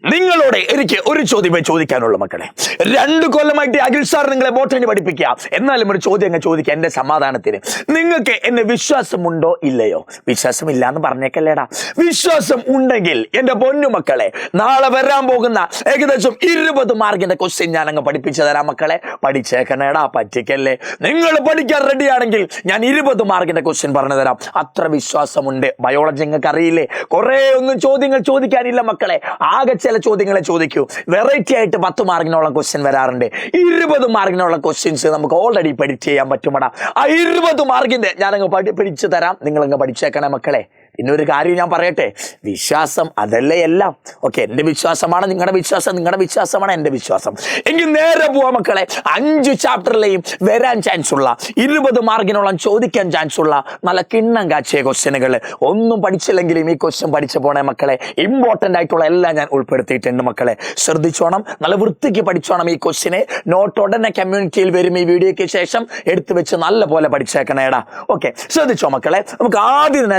നിങ്ങളോട് എനിക്ക് ഒരു ചോദ്യമേ ചോദിക്കാനുള്ള മക്കളെ. 2 കൊല്ലമായിട്ട് അഖിൽ സാർ നിങ്ങളെ ബോട്ടണി പഠിപ്പിക്കുക. എന്നാലും ഒരു ചോദ്യം അങ്ങ് ചോദിക്കുക എന്റെ സമാധാനത്തിന്. നിങ്ങൾക്ക് എന്നെ വിശ്വാസമുണ്ടോ ഇല്ലയോ? വിശ്വാസം ഇല്ലാന്ന് പറഞ്ഞേക്കല്ലേടാ. വിശ്വാസം ഉണ്ടെങ്കിൽ എന്റെ പൊന്നു മക്കളെ, നാളെ വരാൻ പോകുന്ന ഏകദേശം 20 മാർക്കിന്റെ ക്വസ്റ്റ്യൻ ഞാൻ അങ്ങ് പഠിപ്പിച്ചു തരാം മക്കളെ. പഠിച്ചേക്കണേടാ, പറ്റിക്കല്ലേ. നിങ്ങൾ പഠിക്കാൻ റെഡിയാണെങ്കിൽ ഞാൻ 20 മാർക്കിന്റെ ക്വസ്റ്റ്യൻ പറഞ്ഞു തരാം. അത്ര വിശ്വാസമുണ്ട്. ബയോളജി നിങ്ങൾക്ക് അറിയില്ലേ, കുറെ ഒന്നും ചോദ്യങ്ങൾ ചോദിക്കാനില്ല മക്കളെ. ആകെ ചില ചോദ്യങ്ങളെ ചോദിക്കൂ. വെറൈറ്റി ആയിട്ട് 10 മാർക്കിനോളം ക്വസ്റ്റ്യൻ വരാറുണ്ട്. 20 മാർക്കിനോളം ക്വസ്റ്റ്യൻസ് നമുക്ക് ഓൾറെഡി പ്രെഡിക്റ്റ് ചെയ്യാൻ പറ്റുമടാ. ആ 20 മാർക്കിന്റെ ഞാനങ്ങ് പഠിപ്പിച്ചു തരാം. നിങ്ങളങ്ങ് പഠിച്ചേക്കണേ മക്കളെ. പിന്നെ ഒരു കാര്യം ഞാൻ പറയട്ടെ, വിശ്വാസം അതല്ലേ എല്ലാം. ഓക്കെ, എന്റെ വിശ്വാസമാണ് നിങ്ങളുടെ വിശ്വാസം, നിങ്ങളുടെ വിശ്വാസമാണ് എന്റെ വിശ്വാസം. എങ്കിൽ നേരെ പോവാ മക്കളെ. 5 ചാപ്റ്ററിലെയും വരാൻ ചാൻസ് ഉള്ള 20 മാർക്കിനോളം ചോദിക്കാൻ ചാൻസ് ഉള്ള നല്ല കിണ്ണം കാച്ചിയ ക്വസ്റ്റ്യനുകൾ. ഒന്നും പഠിച്ചില്ലെങ്കിലും ഈ ക്വസ്റ്റ്യൻ പഠിച്ചു പോണേ മക്കളെ. ഇമ്പോർട്ടന്റ് ആയിട്ടുള്ള എല്ലാം ഞാൻ ഉൾപ്പെടുത്തിയിട്ടുണ്ട് മക്കളെ. ശ്രദ്ധിച്ചോണം, നല്ല വൃത്തിക്ക് പഠിച്ചോണം. ഈ ക്വസ്റ്റ്യനെ നോട്ട് ഉടനെ കമ്മ്യൂണിറ്റിയിൽ വരും. ഈ വീഡിയോയ്ക്ക് ശേഷം എടുത്തു വെച്ച് നല്ല പോലെ പഠിച്ചേക്കണേടാ. ഓക്കെ, ശ്രദ്ധിച്ചോ മക്കളെ. നമുക്ക് ആദ്യം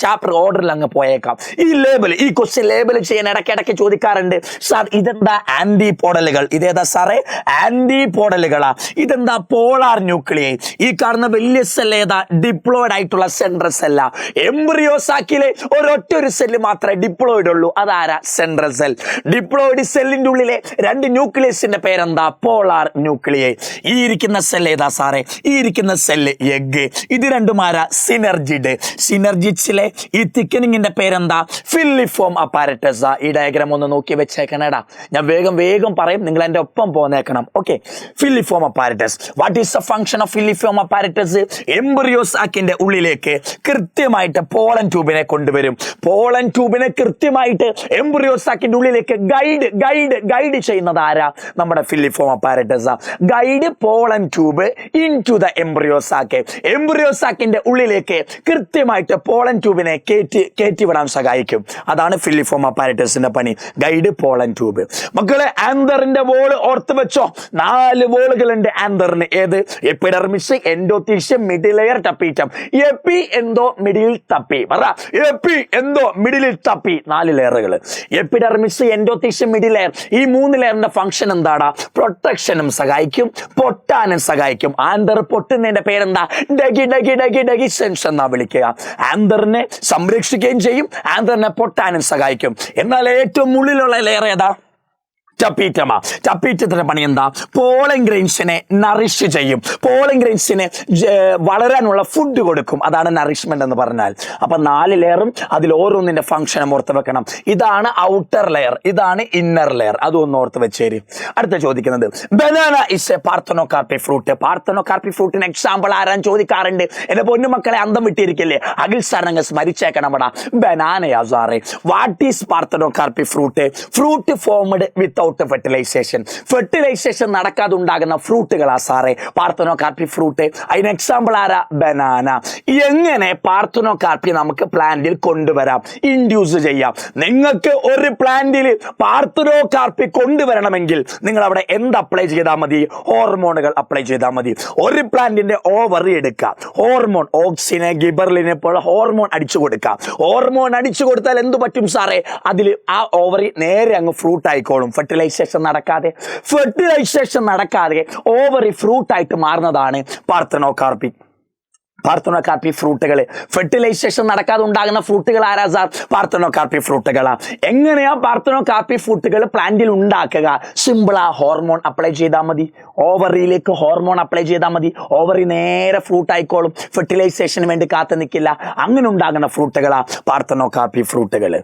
ചാപ്റ്റർ ഓർഡറിൽ അങ്ങ് പോയേക്കാം. ഈ ലേബൽ, ഈ ക്വസ്റ്റ്യൻ ലേബൽ ചെയ്യാൻ ഇടയ്ക്കിടയ്ക്ക് ചോദിക്കാറുണ്ട്. സാർ ഇതെന്താ ആന്റിപോഡലുകൾ? ഇതേതാ സാറേ? ആന്റിപോഡലുകളാ. ഇതെന്താ? Polar nuclei. ഈ കാണുന്ന വലിയ സെൽ ഏതാ? ഡിപ്ലോയിഡ് ആയിട്ടുള്ള സെൻട്രൽ സെല്ല. എംബ്രിയോസാക്കിലെ ഒരു സെല്ല് മാത്രമേ ഡിപ്ലോയിഡ് ഉള്ളൂ. അതാരാ? Central cell. ഡിപ്ലോയിഡ് സെല്ലിന്റെ ഉള്ളിലെ 2 ന്യൂക്ലിയസിന്റെ പേരെന്താ? Polar nuclei. ഈ ഇരിക്കുന്ന സെൽ ഏതാ സാറേ? ഈ ഇരിക്കുന്ന സെല്ല് എഗ്. ഇത് രണ്ടുമാരാ? സിനർജിഡ്. സിനർജിഡ്സിലെ ഈ തിക്കനിങ്ങിന്റെ പേരെന്താ? Filiform apparatus. ഈ ഡയഗ്രാം ഒന്ന് നോക്കി വെച്ചേക്കണേടാ. ഞാൻ വേഗം പറയും, നിങ്ങൾ എന്റെ ഒപ്പം പോന്നേക്കണം. Okay, filiform apparatus. What is the function of filiform apparatus? എംബ്രിയോസാക്കിന്റെ ഉള്ളിലേക്ക് കൃത്യമായിട്ട് പോളൻ ട്യൂബിനെ കൊണ്ടുവരും. പോളൻ ട്യൂബിനെ കൃത്യമായിട്ട് എംബ്രിയോസാക്കിന്റെ ഉള്ളിലേക്ക് ഗൈഡ് ചെയ്യുന്നത് ആരാ? നമ്മുടെ filiform apparatus. Guide pollen tube into the embryo sac. എംബ്രിയോസാക്കിന്റെ ഉള്ളിലേക്ക് കൃത്യമായിട്ട് പോളൻ ട്യൂബിനെ കയറ്റി വിടാൻ സഹായിക്കും. അതാണ് ഫില്ലിഫോം അപ്പാരറ്റസിന്റെ പണി. Guide pollen tube. മക്കളെ, ആന്തറിന്റെ വോൾ ഓർത്ത് വെച്ചോ. 4 വോളുകളുണ്ട് ആന്തറിന്. ഏത്? Epidermis, endothecium, middle layer, tapetum. എപ്പി, എന്തോ, മിഡിൽ, തപ്പി. പറ, എപ്പി, എന്തോ, മിഡിൽ, തപ്പി. 4 ലെയറുകൾ. Epidermis, endothecium, middle layer. ഈ 3 ലെയറിന്റെ ഫംഗ്ഷൻ എന്താടാ? പ്രൊട്ടക്ഷനും സഹായിക്കും, പൊട്ടാനും സഹായിക്കും. ആന്തർ പൊട്ടുന്നതിന്റെ പേരെന്താ? ഡെഗിസെൻസ് എന്നാ വിളിക്കുക. ആന്തറിനെ സംരക്ഷിക്കുകയും ചെയ്യും, ആന്തറിനെ പൊട്ടാനും സഹായിക്കും. എന്നാൽ ഏറ്റവും ഉള്ളിലുള്ള ലെയർ ഏതാ? ടപ്പീറ്റമ. ടപ്പീറ്റത്തിന്റെ പണി എന്താ? പോളൻ ഗ്രെയിൻസിനെ നറിഷ് ചെയ്യും. പോളൻ ഗ്രെയിൻസിന് വളരാനുള്ള ഫുഡ് കൊടുക്കും. അതാണ് നറിഷ്മെന്റ് എന്ന് പറഞ്ഞാൽ. അപ്പൊ 4 ലെയറും അതിൽ ഓരോന്നിന്റെ ഫംഗ്ഷനും ഓർത്ത് വെക്കണം. ഇതാണ് ഔട്ടർ ലെയർ, ഇതാണ് ഇന്നർ ലെയർ. അതൊന്ന് ഓർത്ത് വെച്ചേരി. അടുത്ത ചോദിക്കുന്നത്, banana is a parthenocarpy fruit. Parthenocarpy ഫ്രൂട്ടിന് എക്സാമ്പിൾ ആരാൻ ചോദിക്കാറുണ്ട്. എന്റെ പൊന്നു മക്കളെ, അന്തം വിട്ടിരിക്കില്ലേ? അഖിൽ സാർ അങ്ങ് സ്മരിച്ചേക്കണമടാ. ബനാനയാ സാറേ. What is parthenocarpy fruit? Fruit formed with fertilisation നടക്കാതെ ഉണ്ടാകുന്ന ഫ്രൂട്ടുകളാ സാറേ പാർത്തനോകാർപ്പി ഫ്രൂട്ട്. അതിന് എക്സാമ്പിൾ ആരാ? ബനാന. എങ്ങനെ പാർത്തനോകാർപ്പി നമുക്ക് പ്ലാന്റിൽ കൊണ്ടുവരാം, ഇൻഡ്യൂസ് ചെയ്യാം? നിങ്ങൾക്ക് ഒരു പ്ലാന്റിൽ പാർത്തനോകാർപ്പി കൊണ്ടുവരണമെങ്കിൽ നിങ്ങൾ അവിടെ എന്ത് അപ്ലൈ ചെയ്താൽ മതി? ഹോർമോണുകൾ അപ്ലൈ ചെയ്താൽ മതി. ഒരു പ്ലാന്റിന്റെ ഓവറി എടുക്കുക, ഹോർമോൺ, ഓക്സിനെ, ഗിബർലിനെ പോലെ ഹോർമോൺ അടിച്ചു കൊടുക്കുക. ഹോർമോൺ അടിച്ചു കൊടുത്താൽ എന്ത് പറ്റും സാറേ? അതിൽ ആ ഓവറി നേരെ അങ്ങ് ഫ്രൂട്ട് ആയിക്കോളും. ഫെർട്ടിലൈസേഷൻ നടക്കാതെ ഓവറി ഫ്രൂട്ട് ആയിട്ട് മാറുന്നതാണ് പാർത്തനോകാർപ്പി ഫ്രൂട്ടുകൾ. ഫെർട്ടിലൈസേഷൻ നടക്കാതെ ഉണ്ടാകുന്ന ഫ്രൂട്ടുകൾ ആരാ സാർ? പാർത്തനോകാർപ്പി ഫ്രൂട്ടുകളാ. എങ്ങനെയാ പാർത്തനോകാർപ്പി ഫ്രൂട്ടുകൾ പ്ലാന്റിൽ ഉണ്ടാക്കുക? സിമ്പിളാ. ഹോർമോൺ അപ്ലൈ ചെയ്താൽ മതി. ഓവറിയിലേക്ക് ഹോർമോൺ അപ്ലൈ ചെയ്താൽ മതി. ഓവറി നേരെ ഫ്രൂട്ട് ആയിക്കോളും. ഫെർട്ടിലൈസേഷന് വേണ്ടി കാത്തു നിൽക്കില്ല. അങ്ങനെ ഉണ്ടാകുന്ന ഫ്രൂട്ടുകളാ പാർത്തനോകാർപ്പി ഫ്രൂട്ടുകൾ.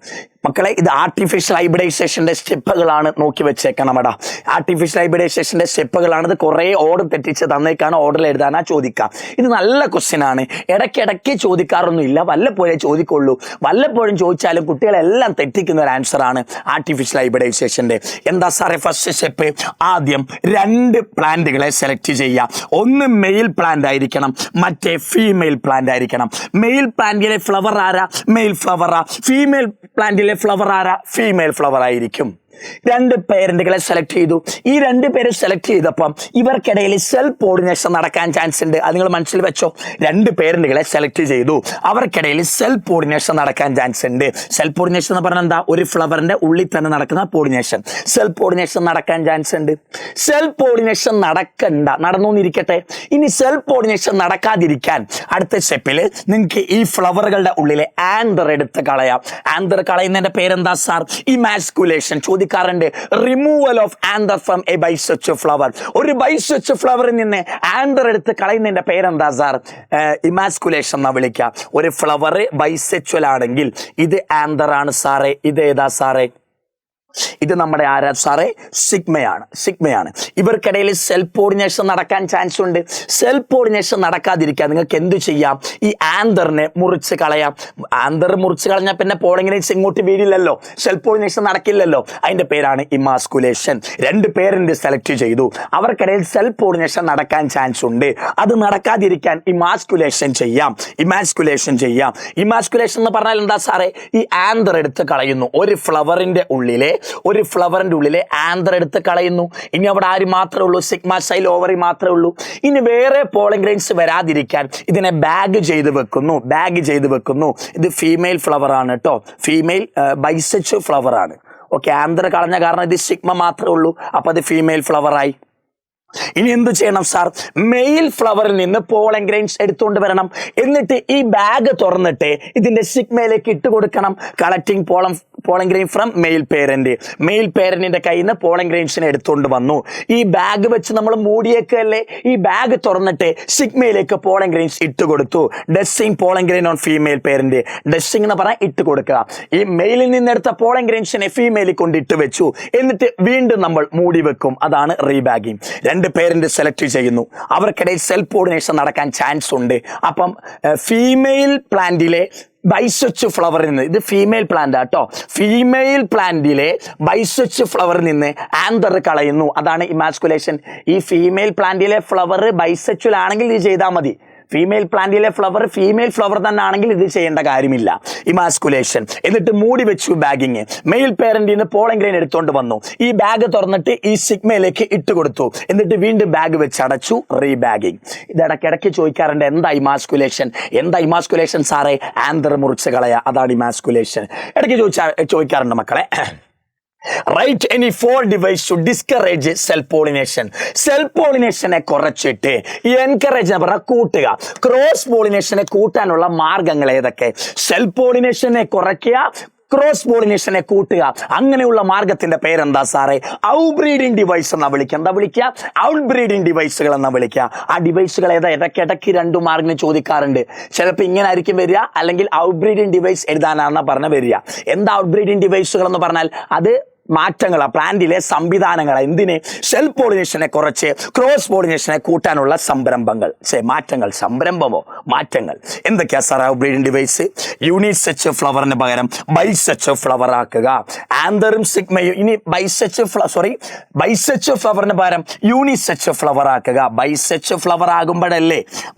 മക്കളെ, ഇത് ആർട്ടിഫിഷ്യൽ ഹൈബ്രിഡൈസേഷന്റെ സ്റ്റെപ്പുകളാണ്. നോക്കി വെച്ചേക്കണമടാ. ആർട്ടിഫിഷ്യൽ ഹൈബ്രിഡൈസേഷന്റെ സ്റ്റെപ്പുകളാണ്. ഇത് കുറെ ഓർഡർ തെറ്റിച്ച് തന്നേക്കാണ്. ഓർഡറിൽ എഴുതാനാ ചോദിക്കാം. ഇത് നല്ല ക്വസ്റ്റ്യൻ ആണ്. ഇടയ്ക്കിടയ്ക്ക് ചോദിക്കാറൊന്നും ഇല്ല, വല്ലപ്പോഴേ ചോദിക്കുള്ളൂ. വല്ലപ്പോഴും ചോദിച്ചാലും കുട്ടികളെല്ലാം തെറ്റിക്കുന്ന ഒരു ആൻസർ ആണ് ആർട്ടിഫിഷ്യൽ ഹൈബ്രിഡൈസേഷന്റെ. എന്താ സാറേ ഫസ്റ്റ് സ്റ്റെപ്പ്? ആദ്യം 2 പ്ലാന്റുകളെ സെലക്ട് ചെയ്യുക. ഒന്ന് മെയിൽ പ്ലാന്റ് ആയിരിക്കണം, മറ്റേ ഫീമെയിൽ പ്ലാന്റ് ആയിരിക്കണം. മെയിൽ പ്ലാന്റിലെ ഫ്ലവർ ആരാ? മെയിൽ ഫ്ലവറാ. ഫീമെയിൽ പ്ലാന്റിലെ ഫ്ലവർ ആരാ? ഫീമെയിൽ ഫ്ലവർ ആയിരിക്കും. രണ്ട് പേരന്റുകളെ സെലക്ട് ചെയ്തു. ഈ രണ്ട് പേരെ സെലക്ട് ചെയ്തപ്പം ഇവർക്കിടയിൽ സെൽഫ് കോർഡിനേഷൻ നടക്കാൻ ചാൻസ് ഉണ്ട്. അത് നിങ്ങൾ മനസ്സിൽ വെച്ചോ. രണ്ട് പേരന്റുകളെ സെലക്ട് ചെയ്തു, അവർക്കിടയിൽ സെൽഫ് കോർഡിനേഷൻ നടക്കാൻ ചാൻസ് ഉണ്ട്. സെൽഫ് കോർഡിനേഷൻ എന്ന് പറഞ്ഞാൽ എന്താ? ഒരു ഫ്ലവറിന്റെ ഉള്ളിൽ തന്നെ നടക്കുന്ന കോർഡിനേഷൻ. സെൽഫ് കോർഡിനേഷൻ നടക്കാൻ ചാൻസ് ഉണ്ട്. സെൽഫ് കോർഡിനേഷൻ നടന്നുകൊണ്ടിരിക്കട്ടെ. ഇനി സെൽഫ് കോർഡിനേഷൻ നടക്കാതിരിക്കാൻ അടുത്ത സ്റ്റെപ്പിൽ നിങ്ങൾക്ക് ഈ ഫ്ലവറുകളുടെ ഉള്ളിലെ ആന്തർ എടുത്ത് കളയാം. ആന്തർ കളയുന്നതിന്റെ പേരെന്താ സാർ? ഇമാസ്കുലേഷൻ. ചോദിക്കാറുണ്ട്, removal of anther from a bisexual flower. ഒരു ബൈസെക്ച്വൽ ഫ്ലവറിൽ നിന്ന് ആന്തർ എടുത്ത് കളയുന്നതിന്റെ പേരെന്താ സാർ? ഇമാസ്കുലേഷൻ എന്നാ വിളിക്കുക. ഒരു ഫ്ലവർ ബൈസെക്ച്വൽ ആണെങ്കിൽ ഇത് ആന്തർ ആണ് സാറേ. ഇത് ഏതാ സാറേ? ഇത് നമ്മുടെ ആരാ സാറേ? സിഗ്മയാണ്. ഇവർക്കിടയിൽ സെൽഫ് കോർഡിനേഷൻ നടക്കാൻ ചാൻസ് ഉണ്ട്. സെൽഫ് കോർഡിനേഷൻ നടക്കാതിരിക്കാൻ നിങ്ങൾക്ക് എന്ത് ചെയ്യാം? ഈ ആന്തറിനെ മുറിച്ച് കളയാം. ആന്തർ മുറിച്ച് കളഞ്ഞാൽ പിന്നെ പോളിംഗിനേഷൻ ഇങ്ങോട്ട് വീഴില്ലല്ലോ, സെൽഫ് കോർഡിനേഷൻ നടക്കില്ലല്ലോ. അതിന്റെ പേരാണ് ഇമാസ്കുലേഷൻ. രണ്ട് പേരന്റ് സെലക്ട് ചെയ്തു, അവർക്കിടയിൽ സെൽഫ് കോർഡിനേഷൻ നടക്കാൻ ചാൻസ് ഉണ്ട്. അത് നടക്കാതിരിക്കാൻ ഇമാസ്കുലേഷൻ ചെയ്യാം. ഇമാസ്കുലേഷൻ എന്ന് പറഞ്ഞാൽ എന്താ സാറേ? ഈ ആന്തർ എടുത്ത് കളയുന്നു. ഒരു ഫ്ലവറിന്റെ ഉള്ളിലെ ആന്തർ എടുത്ത് കളയുന്നു. ഇനി അവിടെ ആര് മാത്രമേ ഉള്ളൂ? സിഗ്മ സൈൽ ഓവറി മാത്രമേ ഉള്ളൂ. ഇനി വേറെ പോളൻ ഗ്രെയിൻസ് വരാതിരിക്കാൻ ഇതിനെ ബാഗ് ചെയ്ത് വെക്കുന്നു. ഇത് ഫീമെയിൽ ഫ്ലവർ ആണ് കേട്ടോ, ഫീമെയിൽ ബൈസെക്ച്വൽ ഫ്ലവർ ആണ്. ഓക്കെ, ആന്തർ കളഞ്ഞ കാരണം ഇത് സിഗ്മ മാത്രമേ ഉള്ളൂ, അപ്പൊ അത് ഫീമെയിൽ ഫ്ലവർ ആയി. ഇനി എന്ത് ചെയ്യണം സാർ? മെയിൽ ഫ്ലവറിൽ നിന്ന് പോളൻ ഗ്രെയിൻസ് എടുത്തുകൊണ്ട് വരണം. എന്നിട്ട് ഈ ബാഗ് തുറന്നിട്ട് ഇതിന്റെ സിഗ്മയിലേക്ക് ഇട്ട് കൊടുക്കണം. Collecting pollen grain from male പേരന്റിന്റെ കയ്യിൽ നിന്ന് പോളൻ ഗ്രെയിൻസിനെ എടുത്തുകൊണ്ട് വന്നു. ഈ ബാഗ് വെച്ച് നമ്മൾ മൂടിയേക്കല്ലേ. ഈ ബാഗ് തുറന്നിട്ട് സിഗ്മയിലേക്ക് പോളൻ ഗ്രെയിൻസ് ഇട്ട് കൊടുത്തു. Dusting pollen grain on female parent. Dusting എന്ന് പറഞ്ഞാൽ ഇട്ട് കൊടുക്കുക. ഈ മെയിലിൽ നിന്നെടുത്ത പോളൻ ഗ്രെയിൻസിനെ ഫീമെയിലിൽ കൊണ്ട് ഇട്ട് വെച്ചു. എന്നിട്ട് വീണ്ടും നമ്മൾ മൂടി വെക്കും. അതാണ് റീബാഗിങ്. രണ്ട് പേരന്റ് സെലക്ട് ചെയ്യുന്നു, അവർക്കിടയിൽ സെൽഫ് കോർഡിനേഷൻ നടക്കാൻ ചാൻസ് ഉണ്ട്. അപ്പം ഫീമെയിൽ പ്ലാന്റിലെ ബൈസെക്ച്വൽ ഫ്ലവറിൽ നിന്ന്, ഇത് ഫീമെയിൽ പ്ലാന്റ് ആട്ടോ, ഫീമെയിൽ പ്ലാന്റിലെ ബൈസെക്ച്വൽ ഫ്ലവറിൽ നിന്ന് ആന്തർ കളയുന്നു. അതാണ് ഇമാസ്കുലേഷൻ. ഈ ഫീമെയിൽ പ്ലാന്റിലെ ഫ്ലവർ ബൈസെക്ച്വൽ ആണെങ്കിൽ ഇത് ചെയ്താൽ മതി. ഫീമെയിൽ പ്ലാന്റിലെ ഫ്ലവർ ഫീമെയിൽ ഫ്ലവർ തന്നെ ആണെങ്കിൽ ഇത് ചെയ്യേണ്ട കാര്യമില്ല. ഇമാസ്കുലേഷൻ. എന്നിട്ട് മൂടി വെച്ചു ബാഗിങ്. മെയിൽ പേരന്റിൽ നിന്ന് പോളൻ ഗ്രെയിൻ എടുത്തോണ്ട് വന്നു. ഈ ബാഗ് തുറന്നിട്ട് ഈ സിഗ്മയിലേക്ക് ഇട്ട് കൊടുത്തു. എന്നിട്ട് വീണ്ടും ബാഗ് വെച്ച് അടച്ചു. റീബാഗിങ്. ഇത് ഇടയ്ക്കിടയ്ക്ക് ചോദിക്കാറുണ്ട്, എന്താ ഇമാസ്കുലേഷൻ സാറേ? ആന്തർ മുറിച്ച് കളയാ, അതാണ് ഇമാസ്കുലേഷൻ. ഇടയ്ക്ക് ചോദിക്കാറുണ്ട് മക്കളെ, write any 4 devices to discourage self pollination. Self പോളിനേഷനെ കുറച്ചിട്ട് എൻകറേജ് പറഞ്ഞാൽ കൂട്ടുക. ക്രോസ് പോളിനേഷനെ കൂട്ടാനുള്ള മാർഗങ്ങൾ ഏതൊക്കെ? സെൽഫ് പോളിനേഷനെ കുറയ്ക്കുക, ക്രോസ് പോളിനേഷനെ കൂട്ടുക. അങ്ങനെയുള്ള മാർഗത്തിന്റെ പേരെന്താ സാറേ? ഔട്ട്ബ്രീഡിംഗ് ഡിവൈസ് എന്നാ വിളിക്കുക. എന്താ വിളിക്കുക? ഔട്ട്ബ്രീഡിംഗ് ഡിവൈസുകൾ എന്നാ വിളിക്കുക. ആ ഡിവൈസുകൾ ഏതാ? ഇടയ്ക്കിടയ്ക്ക് 2 മാർക്കിന് ചോദിക്കാറുണ്ട്. ചിലപ്പോൾ ഇങ്ങനെ ആയിരിക്കും വരിക, അല്ലെങ്കിൽ ഔട്ട്ബ്രീഡിംഗ് ഡിവൈസ് എഴുതാനാണെന്നാ പറഞ്ഞ വരിക. എന്താ ഔട്ട്ബ്രീഡിംഗ് ഡിവൈസുകൾ എന്ന് പറഞ്ഞാൽ? അത് മാറ്റങ്ങളാ, പ്ലാന്റിലെ സംവിധാനങ്ങളാ. എന്തിന്? സെൽഫ് പോളിനേഷനെ കുറച്ച് ക്രോസ് പോളിനേഷനെ കൂട്ടാനുള്ള സംരംഭങ്ങൾ. മാറ്റങ്ങൾ എന്തൊക്കെയാ സാർ? ബ്രീഡിംഗ് ഡിവൈസ്, യൂണിസെക്ച്വൽ ഫ്ലവറിന് പകരം ബൈസെക്ച്വൽ ഫ്ലവർ ആക്കുക. ആന്തറും സിഗ്മയും ഇനി ബൈസെക്ച്വൽ ഫ്ലവറിന് പകരം യൂണിസെക്ച്വൽ ഫ്ലവർ ആക്കുക. ബൈസെക്ച്വൽ ഫ്ലവർ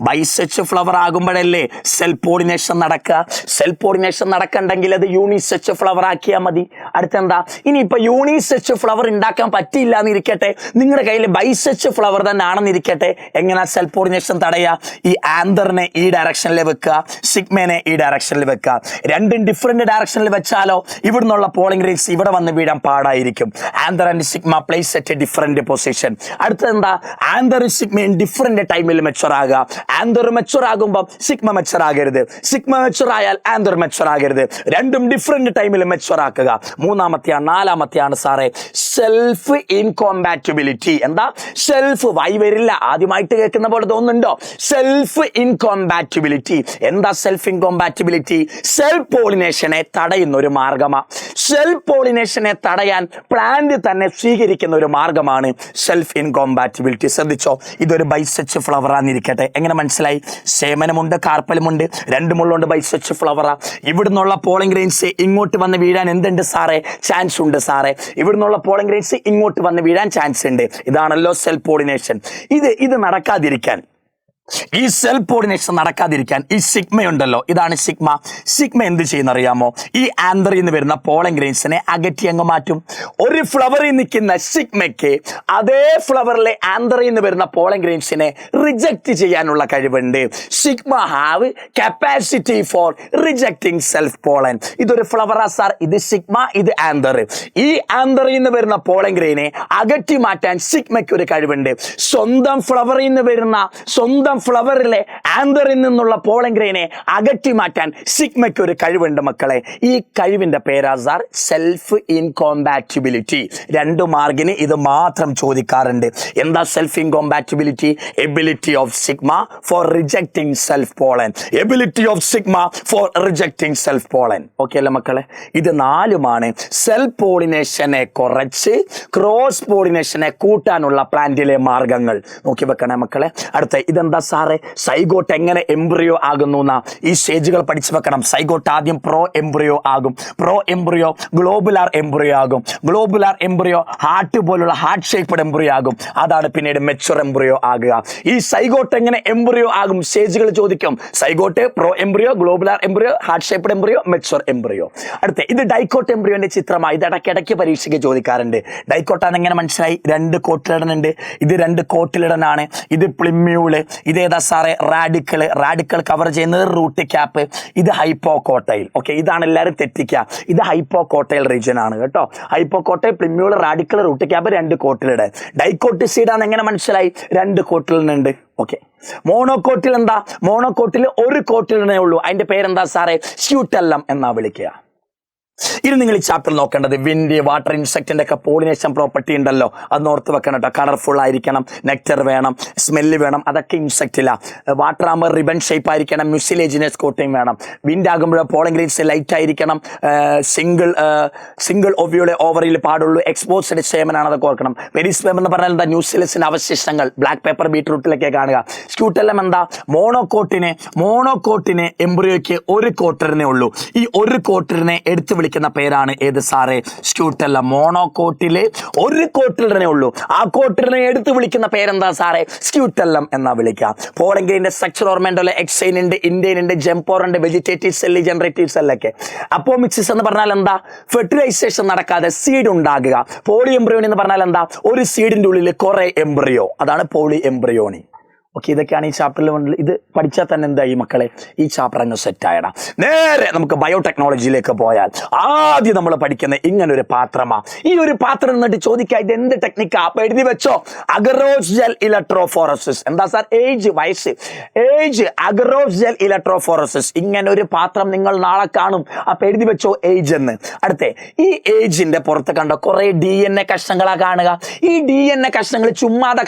ആകുമ്പോഴല്ലേ സെൽഫ് പോളിനേഷൻ നടക്കുക. സെൽഫ് പോളിനേഷൻ നടക്കണ്ടെങ്കിൽ അത് യൂണിസെക്ച്വൽ ഫ്ലവർ ആക്കിയാൽ മതി. അടുത്തെന്താ? ഇനി ഇപ്പൊ യൂണിസെക്ച്വൽ ഫ്ലവർ ഉണ്ടാക്കാൻ പറ്റില്ല എന്നിരിക്കട്ടെ, നിങ്ങളുടെ കയ്യിൽ ബൈസെക്ച്വൽ ഫ്ലവർ തന്നെ ആണെന്നിരിക്കട്ടെ. എങ്ങനെ സെൽഫ് പോളിനേഷൻ തടയുക? ഈ ആന്തറിനെ ഈ ഡയറക്ഷനിൽ വെക്കുക, സിഗ്മേനെ ഈ ഡയറക്ഷനിൽ വെക്കുക. രണ്ടും ഡിഫറെന്റ് ഡയറക്ഷനിൽ വെച്ചാലോ ഇവിടുന്നുള്ള പോളിംഗ് ഗ്രെയിൻസ് ഇവിടെ വന്ന് വീഴാൻ പാടായിരിക്കും. Anther and sigma place at A different position. അടുത്തത് എന്താ? ആന്തറും സിഗ്മയും ഡിഫറെന്റ് ടൈമിൽ മെച്ചുവർ ആകുക. ആന്തർ മെച്ചുവർ ആകുമ്പോൾ സിഗ്മ മെച്ചുവർ ആകരുത്, സിഗ്മ മെച്ചുവർ ആയാൽ ആന്തർ മെച്ചുവർ ആകരുത്. രണ്ടും ഡിഫറെന്റ് ടൈമിൽ മെച്ചുവർ ആക്കുക. നാലാമത്തെയാണ് സാറേ സെൽഫ് ഇൻകോമ്പാറ്റിബിലിറ്റി. എന്താ? സെൽഫ് വായി വരില്ല, ആദ്യമായിട്ട് കേൾക്കുന്ന പോലെ തോന്നുന്നുണ്ടോ? Self incompatibility. എന്താ സെൽഫ് ഇൻകോമ്പാറ്റിബിലിറ്റി? സെൽഫ് പോളിനേഷനെ തടയുന്ന ഒരു മാർഗമാണ്. സെൽഫ് പോളിനേഷനെ തടയാൻ പ്ലാന്റ് തന്നെ സ്വീകരിക്കുന്ന ഒരു മാർഗമാണ് സെൽഫ് ഇൻകോമ്പാറ്റിബിലിറ്റി. ശ്രദ്ധിച്ചോ, ഇതൊരു ബൈസെക്ച്വൽ ഫ്ലവർ ആണെന്നിരിക്കട്ടെ. എങ്ങനെ മനസ്സിലായി? സേമനമുണ്ട്, കാർപ്പലുമുണ്ട്, രണ്ടുമുള്ളുണ്ട്, ബൈസെക്ച്വൽ ഫ്ലവറാ. ഇവിടുന്നുള്ള പോളിംഗ് ഗ്രെയിൻസ് ഇങ്ങോട്ട് വന്ന് വീഴാൻ എന്തുണ്ട് സാറേ? ചാൻസ് ഉണ്ട് സാറേ. ഇവിടുന്നുള്ള പോളിംഗ് ഗ്രെയിൻസ് ഇങ്ങോട്ട് വന്ന് വീഴാൻ ചാൻസ് ഉണ്ട്. ഇതാണല്ലോ സെൽഫ് പോളിനേഷൻ. ഇത് നടക്കാതിരിക്കാൻ ഈ സെൽ പോളിനേഷൻ നടക്കാതിരിക്കാൻ ഈ സിഗ്മയുണ്ടല്ലോ, ഇതാണ് സിഗ്മ. സിഗ്മ എന്ത് ചെയ്യുന്ന അറിയാമോ? ഈ ആന്തറിൽ നിന്ന് വരുന്ന പോളൻ ഗ്രെയിൻസിനെ അകറ്റി അങ്ങ് മാറ്റും. ഒരു ഫ്ലവറിൽ നിൽക്കുന്ന സിഗ്മയ്ക്ക് അതേ ഫ്ലവറിലെ ആന്തറിൽ നിന്ന് വരുന്ന പോളൻ ഗ്രെയിൻസിനെ റിജക്ട് ചെയ്യാനുള്ള കഴിവുണ്ട്. Stigma have capacity for rejecting self pollen. ഇതൊരു ഫ്ലവറാ സാർ, ഇത് സിഗ്മ, ഇത് ആന്തർ. ഈ ആന്തറിൽ നിന്ന് വരുന്ന പോളൻ ഗ്രെയിനെ അകറ്റി മാറ്റാൻ സിഗ്മയ്ക്ക് ഒരു കഴിവുണ്ട്. സ്വന്തം ഫ്ലവറിൽ നിന്ന് വരുന്ന ഫ്ലവറിലെ ആന്തറിൽ നിന്നുള്ള പോളൻ ഗ്രെയിനെ അകറ്റി മാറ്റാൻ സിഗ്മയ്ക്ക് ഒരു കഴിവുണ്ട് മക്കളെ. ഈ കഴിവിന്റെ പേരാ സാർ സെൽഫ് ഇൻകോമ്പാറ്റിബിലിറ്റി. 2 മാർക്കിന് ഇത് മാത്രം ചോദിക്കാറുണ്ട്. എന്താ self incompatibility? Ability of stigma for rejecting self pollen. Ability of stigma for rejecting self pollen. Okay അല്ലേ മക്കളെ? ഇത് 4ഉമാണ് സെൽ പോളിനേഷനെ കുറച്ച് ക്രോസ് പോളിനേഷനെ കൂട്ടാനുള്ള പ്ലാന്റിലെ മാർഗങ്ങൾ. നോക്കി വെക്കണേ മക്കളെ. അടുത്ത ഇതെന്താ സാറേ? സൈഗോട്ട് എങ്ങനെ എംബ്രിയോ ആകുന്നു എന്നാ. ഈ സ്റ്റേജുകൾ പഠിച്ചു വെക്കണം. സൈഗോട്ട് ആദ്യം പ്രോ എംബ്രിയോ ആകും. പ്രോ എംബ്രിയോ ഗ്ലോബുലാർ എംബ്രിയോ ആകും. ഗ്ലോബുലാർ എംബ്രിയോ ഹാർട്ട് പോലുള്ള ഹാർട്ട് ഷേപ്ഡ് എംബ്രിയോ ആകും. അതാണ് പിന്നീട് മെച്ചുവർ എംബ്രിയോ ആകുക. ഈ സൈഗോട്ട് എങ്ങനെ എംബ്രിയോ ആകും സ്റ്റേജുകൾ ചോദിക്കും. Zygote, pro embryo, globular embryo, heart shaped embryo, mature embryo. അടുത്ത ഇത് ഡൈക്കോട്ട് എംബ്രിയോന്റെ ചിത്രമാണ്. ഇത് ഇടയ്ക്കിടയ്ക്ക് പരീക്ഷയ്ക്ക് ചോദിക്കാറുണ്ട്. ഡൈക്കോട്ടാണ് എങ്ങനെ മനസ്സിലായി? 2 കോട്ടിലിടനുണ്ട്. ഇത് 2 കോട്ടിലിടനാണ്. ഇത് പ്ലിമ്യൂള്. ഇതേതാ സാറേ? റാഡിക്കള്. റാഡിക്കൾ കവർ ചെയ്യുന്നത് റൂട്ട് ക്യാപ്പ്. ഇത് ഹൈപ്പോകോട്ടൈൽ. ഓക്കെ, ഇതാണ് എല്ലാവരും തെറ്റിക്കുക. ഇത് ഹൈപ്പോകോട്ടൈൽ റീജിയൻ ആണ് കേട്ടോ. ഹൈപ്പോകോട്ടൈൽ, പ്ലിമ്യൂള്, റാഡിക്കൾ, റൂട്ട് ക്യാപ്പ്, 2 കോട്ടിലിടൻ. ഡൈക്കോട്ടിസീഡാന്ന് എങ്ങനെ മനസ്സിലായി? 2 കോട്ടിലിനുണ്ട്. ഓക്കെ. മോണോകോട്ടിൽ എന്താ? മോണോകോട്ടിൽ ഒരു കോട്ടിലിനേ ഉള്ളൂ. അതിന്റെ പേരെന്താ സാറേ? സ്യൂട്ടല്ലം എന്നാ വിളിക്കുക. ഇനി നിങ്ങൾ ഈ ചാപ്റ്റർ നോക്കേണ്ടത് വിൻഡ്, വാട്ടർ, ഇൻസെക്റ്റിന്റെ ഒക്കെ പോളിനേഷൻ പ്രോപ്പർട്ടി ഉണ്ടല്ലോ, അത് ഓർത്ത് വെക്കണം കേട്ടോ. കളർഫുൾ ആയിരിക്കണം, നെക്ടർ വേണം, സ്മെല്ല് വേണം, അതൊക്കെ ഇൻസെക്റ്റില്ല. വാട്ടർ ആകുമ്പോൾ റിബൺ ഷേപ്പ് ആയിരിക്കണം, മ്യൂസിലേജിനസ് കോട്ടിങ് വേണം. വിൻഡ് ആകുമ്പോൾ പോളൻ ഗ്രെയിൻസ് ലൈറ്റ് ആയിരിക്കണം, സിംഗിൾ ഒവ്യൂളെ ഓവറിൽ പാടുള്ളൂ, എക്സ്പോസ്ഡ് സ്റ്റേമനാണ്, അതൊക്കെ ഓർക്കണം. വെരിസ്പേം എന്ന് പറഞ്ഞാൽ എന്താ? ന്യൂസിലസിന്റെ അവശിഷ്ടങ്ങൾ. ബ്ലാക്ക് പേപ്പർ ബീട്രൂട്ടിലൊക്കെ കാണുക. സ്ക്യൂട്ടെല്ലം എന്താ? മോണോകോട്ടിന് എംബ്രിയോയ്ക്ക് ഒരു കോട്ടറിനെ ഉള്ളൂ. ഈ ഒരു കോട്ടറിനെ എടുത്ത് വിളിക്കുന്ന പേരാണ് ഏത് സാറേ? സ്ക്യൂട്ടെല്ലം. മോണോകോട്ടിലെ ഒരു കോട്ടിലിനെ ഉള്ളൂ. ആ കോട്ടിലിനെ എടുത്ത് വിളിക്കുന്ന പേരെന്താ സാറേ? സ്ക്യൂട്ടെല്ലം എന്നാ വിളിക്കാം. പോളൻ ഗ്രെയിന്റെ സ്ട്രക്ചർ ഓർമ്മയുണ്ടല്ലോ. എക്സൈൻ ഉണ്ട്, ഇന്ത്യൻ ഉണ്ട്, ജംപോർ ഉണ്ട്, വെജിറ്റേറ്റീവ് സെല്ല്, ജനറേറ്റീവ് സെല്ലൊക്കെ. അപ്പോമിക്സിസ് എന്ന് പറഞ്ഞാൽ എന്താ? ഫെർട്ടിലൈസേഷൻ നടക്കാതെ സീഡ് ഉണ്ടാകുക. പോളി എംബ്രിയോണി എന്ന് പറഞ്ഞാൽ എന്താ? ഒരു സീഡിന്റെ ഉള്ളിൽ കുറെ എംബ്രിയോ, അതാണ് പോളി എംബ്രിയോണി. ഓക്കെ, ഇതൊക്കെയാണ് ഈ ചാപ്റ്ററിൽ വന്നത്. ഇത് പഠിച്ചാൽ തന്നെ എന്തായി മക്കളെ? ഈ ചാപ്റ്റർ അങ്ങ് സെറ്റ് ആയടാ. നേരെ നമുക്ക് ബയോടെക്നോളജിയിലേക്ക് പോയാൽ ആദ്യം നമ്മൾ പഠിക്കുന്ന ഇങ്ങനൊരു പാത്രമാണ്. ഈ ഒരു പാത്രം എന്നിട്ട് ചോദിക്കുക ഇത് എന്ത് ടെക്നിക്കാ? അപ്പൊ എഴുതി വെച്ചോ, അഗറോസ് ജെൽ ഇലക്ട്രോഫോറസിസ്. എന്താ സാർ? ഏജ്, വയസ്സ്, ഏജ്, അഗറോസ് ജെൽ ഇലക്ട്രോഫോറസിസ്. ഇങ്ങനെ ഒരു പാത്രം നിങ്ങൾ നാളെ കാണും. അപ്പൊ എഴുതി വെച്ചോ ഏജ് എന്ന്. അടുത്തേ, ഈ ഏജിന്റെ പുറത്ത് കണ്ട കുറെ DNA കഷ്ണങ്ങളാ കാണുക. ഈ DNA കഷ്ണങ്ങൾ ചുമ്മാതെ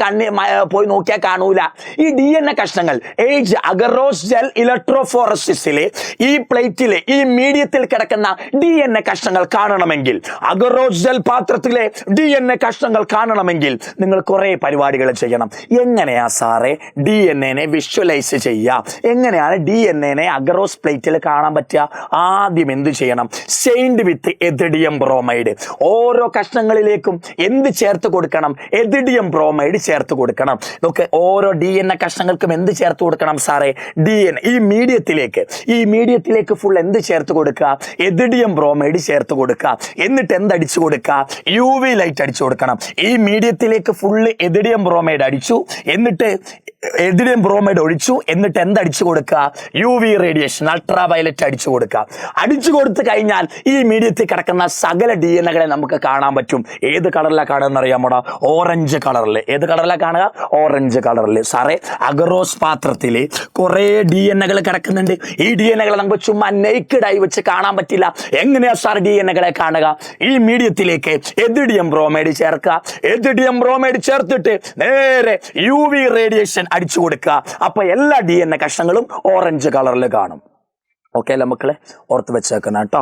പോയി നോക്കിയാൽ കാണൂല. ഈ DNA കഷ്ണങ്ങൾ ഏജ് അഗറോസ് ജെൽ ഇലക്ട്രോഫോറസിസിലെ ഈ പ്ലേറ്റിലെ ഈ മീഡിയത്തിൽ കിടക്കുന്ന DNA കഷ്ണങ്ങൾ കാണണമെങ്കിൽ, അഗറോസ് ജെൽ പാത്രത്തിലെ DNA കഷ്ണങ്ങൾ കാണണമെങ്കിൽ നിങ്ങൾ കുറെ പരിപാടികൾ ചെയ്യണം. എങ്ങനെയാ സാറേ DNA വിഷ്വലൈസ് ചെയ്യുക? എങ്ങനെയാണ് DNA അഗറോസ് പ്ലേറ്റിൽ കാണാൻ പറ്റുക? ആദ്യം എന്ത് ചെയ്യണം? സെയിൻഡ് വിത്ത് എഥിഡിയം ബ്രോമൈഡ്. ഓരോ കഷ്ണങ്ങളിലേക്കും എന്ത് ചേർത്ത് കൊടുക്കണം? എഥിഡിയം ബ്രോമൈഡ് ചേർത്ത് കൊടുക്കണം. നമുക്ക് ഓരോ DNA കഷ്ണങ്ങൾക്കും എന്ത് ചേർത്ത് കൊടുക്കണം സാറേ? DNA. ഈ മീഡിയത്തിലേക്ക് ഫുൾ എന്ത് ചേർത്ത് കൊടുക്കുക? എഥിഡിയം ബ്രോമൈഡ് ചേർത്ത് കൊടുക്കുക. എന്നിട്ട് എന്തടിച്ചു കൊടുക്കുക? UV ലൈറ്റ് അടിച്ചു കൊടുക്കണം. ഈ മീഡിയത്തിലേക്ക് ഫുള്ള് എഥിഡിയം ബ്രോമൈഡ് അടിച്ചു, എന്നിട്ട് എഥിഡിയം ബ്രോമൈഡ് ഒഴിച്ചു, എന്നിട്ട് എന്തടിച്ചു കൊടുക്കുക? UV റേഡിയേഷൻ, അൾട്രാ വയലറ്റ് അടിച്ചു കൊടുക്കുക. അടിച്ചു കൊടുത്തു കഴിഞ്ഞാൽ ഈ മീഡിയത്തിൽ കിടക്കുന്ന സകല DNA നമുക്ക് കാണാൻ പറ്റും. ഏത് കളറിലാണ് കാണുക അറിയാമോടാ? ഓറഞ്ച് കളറിൽ. ഏത് കളറിലാണ് കാണുക? ഓറഞ്ച് കളറിൽ. സാറേ അഗറോസ് പാത്രത്തിൽ കുറെ DNA കിടക്കുന്നുണ്ട്. ഈ DNA നമുക്ക് ചുമ്മാ നെയ്ക്കഡായി വെച്ച് കാണാൻ പറ്റില്ല. എങ്ങനെയാ സാർ DNA കാണുക? ഈ മീഡിയത്തിലേക്ക് എഥിഡിയം ബ്രോമൈഡ് ചേർക്കുക. എഥിഡിയം ബ്രോമൈഡ് ചേർത്തിട്ട് നേരെ UV റേഡിയേഷൻ അടിച്ചു കൊടുക്കുക. അപ്പൊ എല്ലാ DNA കഷ്ണങ്ങളും ഓറഞ്ച് കളറിൽ കാണും. ഓക്കെ അല്ല മക്കളെ, ഓർത്ത് വെച്ചേക്കണം കേട്ടോ.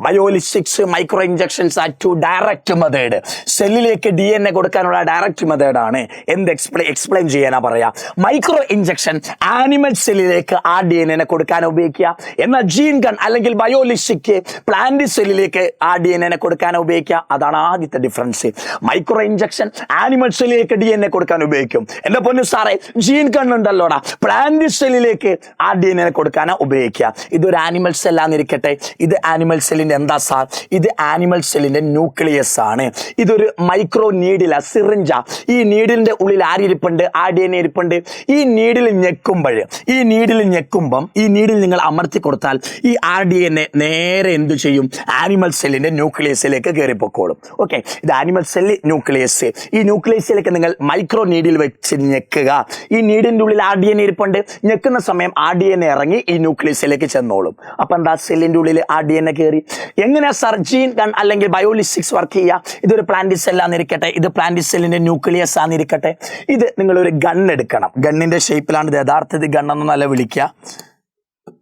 Biolistics micro injections are two direct method. സെല്ലിലേക്ക് DNA കൊടുക്കാനുള്ള ഡയറക്റ്റ് മെത്തേഡാണ്. എന്ത് എക്സ്പ്ലെയിൻ ചെയ്യാനാ പറയാ. മൈക്രോ ഇഞ്ചക്ഷൻ ആനിമൽ സെല്ലിലേക്ക് ആ DNA കൊടുക്കാൻ ഉപയോഗിക്കുക. എന്നാൽ ജീൻ ഗൺ അല്ലെങ്കിൽ ബയോലിസ്റ്റിക് പ്ലാന്റ് സെല്ലിലേക്ക് ആ DNA കൊടുക്കാൻ ഉപയോഗിക്കുക. അതാണ് ആദ്യത്തെ ഡിഫറൻസ്. മൈക്രോ ഇഞ്ചക്ഷൻ ആനിമൽ സെല്ലിലേക്ക് DNA കൊടുക്കാൻ ഉപയോഗിക്കും. എന്റെ പൊന്നു സാറേ, ജീൻ ഗൺ ഉണ്ടല്ലോടാ, പ്ലാന്റ് സെല്ലിലേക്ക് ആ DNA കൊടുക്കാനാ ഉപയോഗിക്കുക. ഇതൊരു ആനിമൽ സെല്ലാന്നിരിക്കട്ടെ. ഇത് ആനിമൽ സെല്ലിന്റെ എന്താ സാർ? ഇത് ആനിമൽ സെല്ലിന്റെ ന്യൂക്ലിയസ് ആണ്. ഇതൊരു മൈക്രോ നീഡില, സിറിഞ്ച. ഈ നീഡിലിന്റെ ഉള്ളിൽ ആരിപ്പുണ്ട്? DNA ഇരിപ്പുണ്ട്. ഈ നീഡിൽ ഞെക്കുമ്പം ഈ നീഡിൽ നിങ്ങൾ അമർത്തി കൊടുത്താൽ ഈ DNA നേരെ എന്ത് ചെയ്യും? ആനിമൽ സെല്ലിന്റെ ന്യൂക്ലിയസിലേക്ക് കയറിപ്പോക്കോളും. ഓക്കെ, ഇത് ആനിമൽ സെല്ല് ന്യൂക്ലിയസ്. ഈ ന്യൂക്ലിയസിലേക്ക് നിങ്ങൾ മൈക്രോ നീഡിൽ വെച്ച് ഞെക്കുക. ഈ നീഡിന്റെ ഉള്ളിൽ DNA ഇരിപ്പുണ്ട്. ഞെക്കുന്ന സമയം DNA ഇറങ്ങി ഈ ന്യൂക്ലിയസിലേക്ക് ചെന്നോളും. അപ്പൊ എന്താ? സെല്ലിന്റെ ഉള്ളിൽ DNA കയറി. എങ്ങനെയാ സാർ ജീൻ ഗൺ അല്ലെങ്കിൽ ബയോലിസ്റ്റിക്സ് വർക്ക് ചെയ്യുക? ഇതൊരു പ്ലാന്റ് സെല്ലാന്നിരിക്കട്ടെ, ഇത് പ്ലാന്റ് സെല്ലിന്റെ ന്യൂക്ലിയസ് ആന്നിരിക്കട്ടെ. ഇത് നിങ്ങളൊരു ഗൺ എടുക്കണം. ഗണ്ണിന്റെ ഷേപ്പിലാണ് ഇത്. യഥാർത്ഥത്തിൽ ഗണ്ണെന്നല്ല വിളിക്കുക.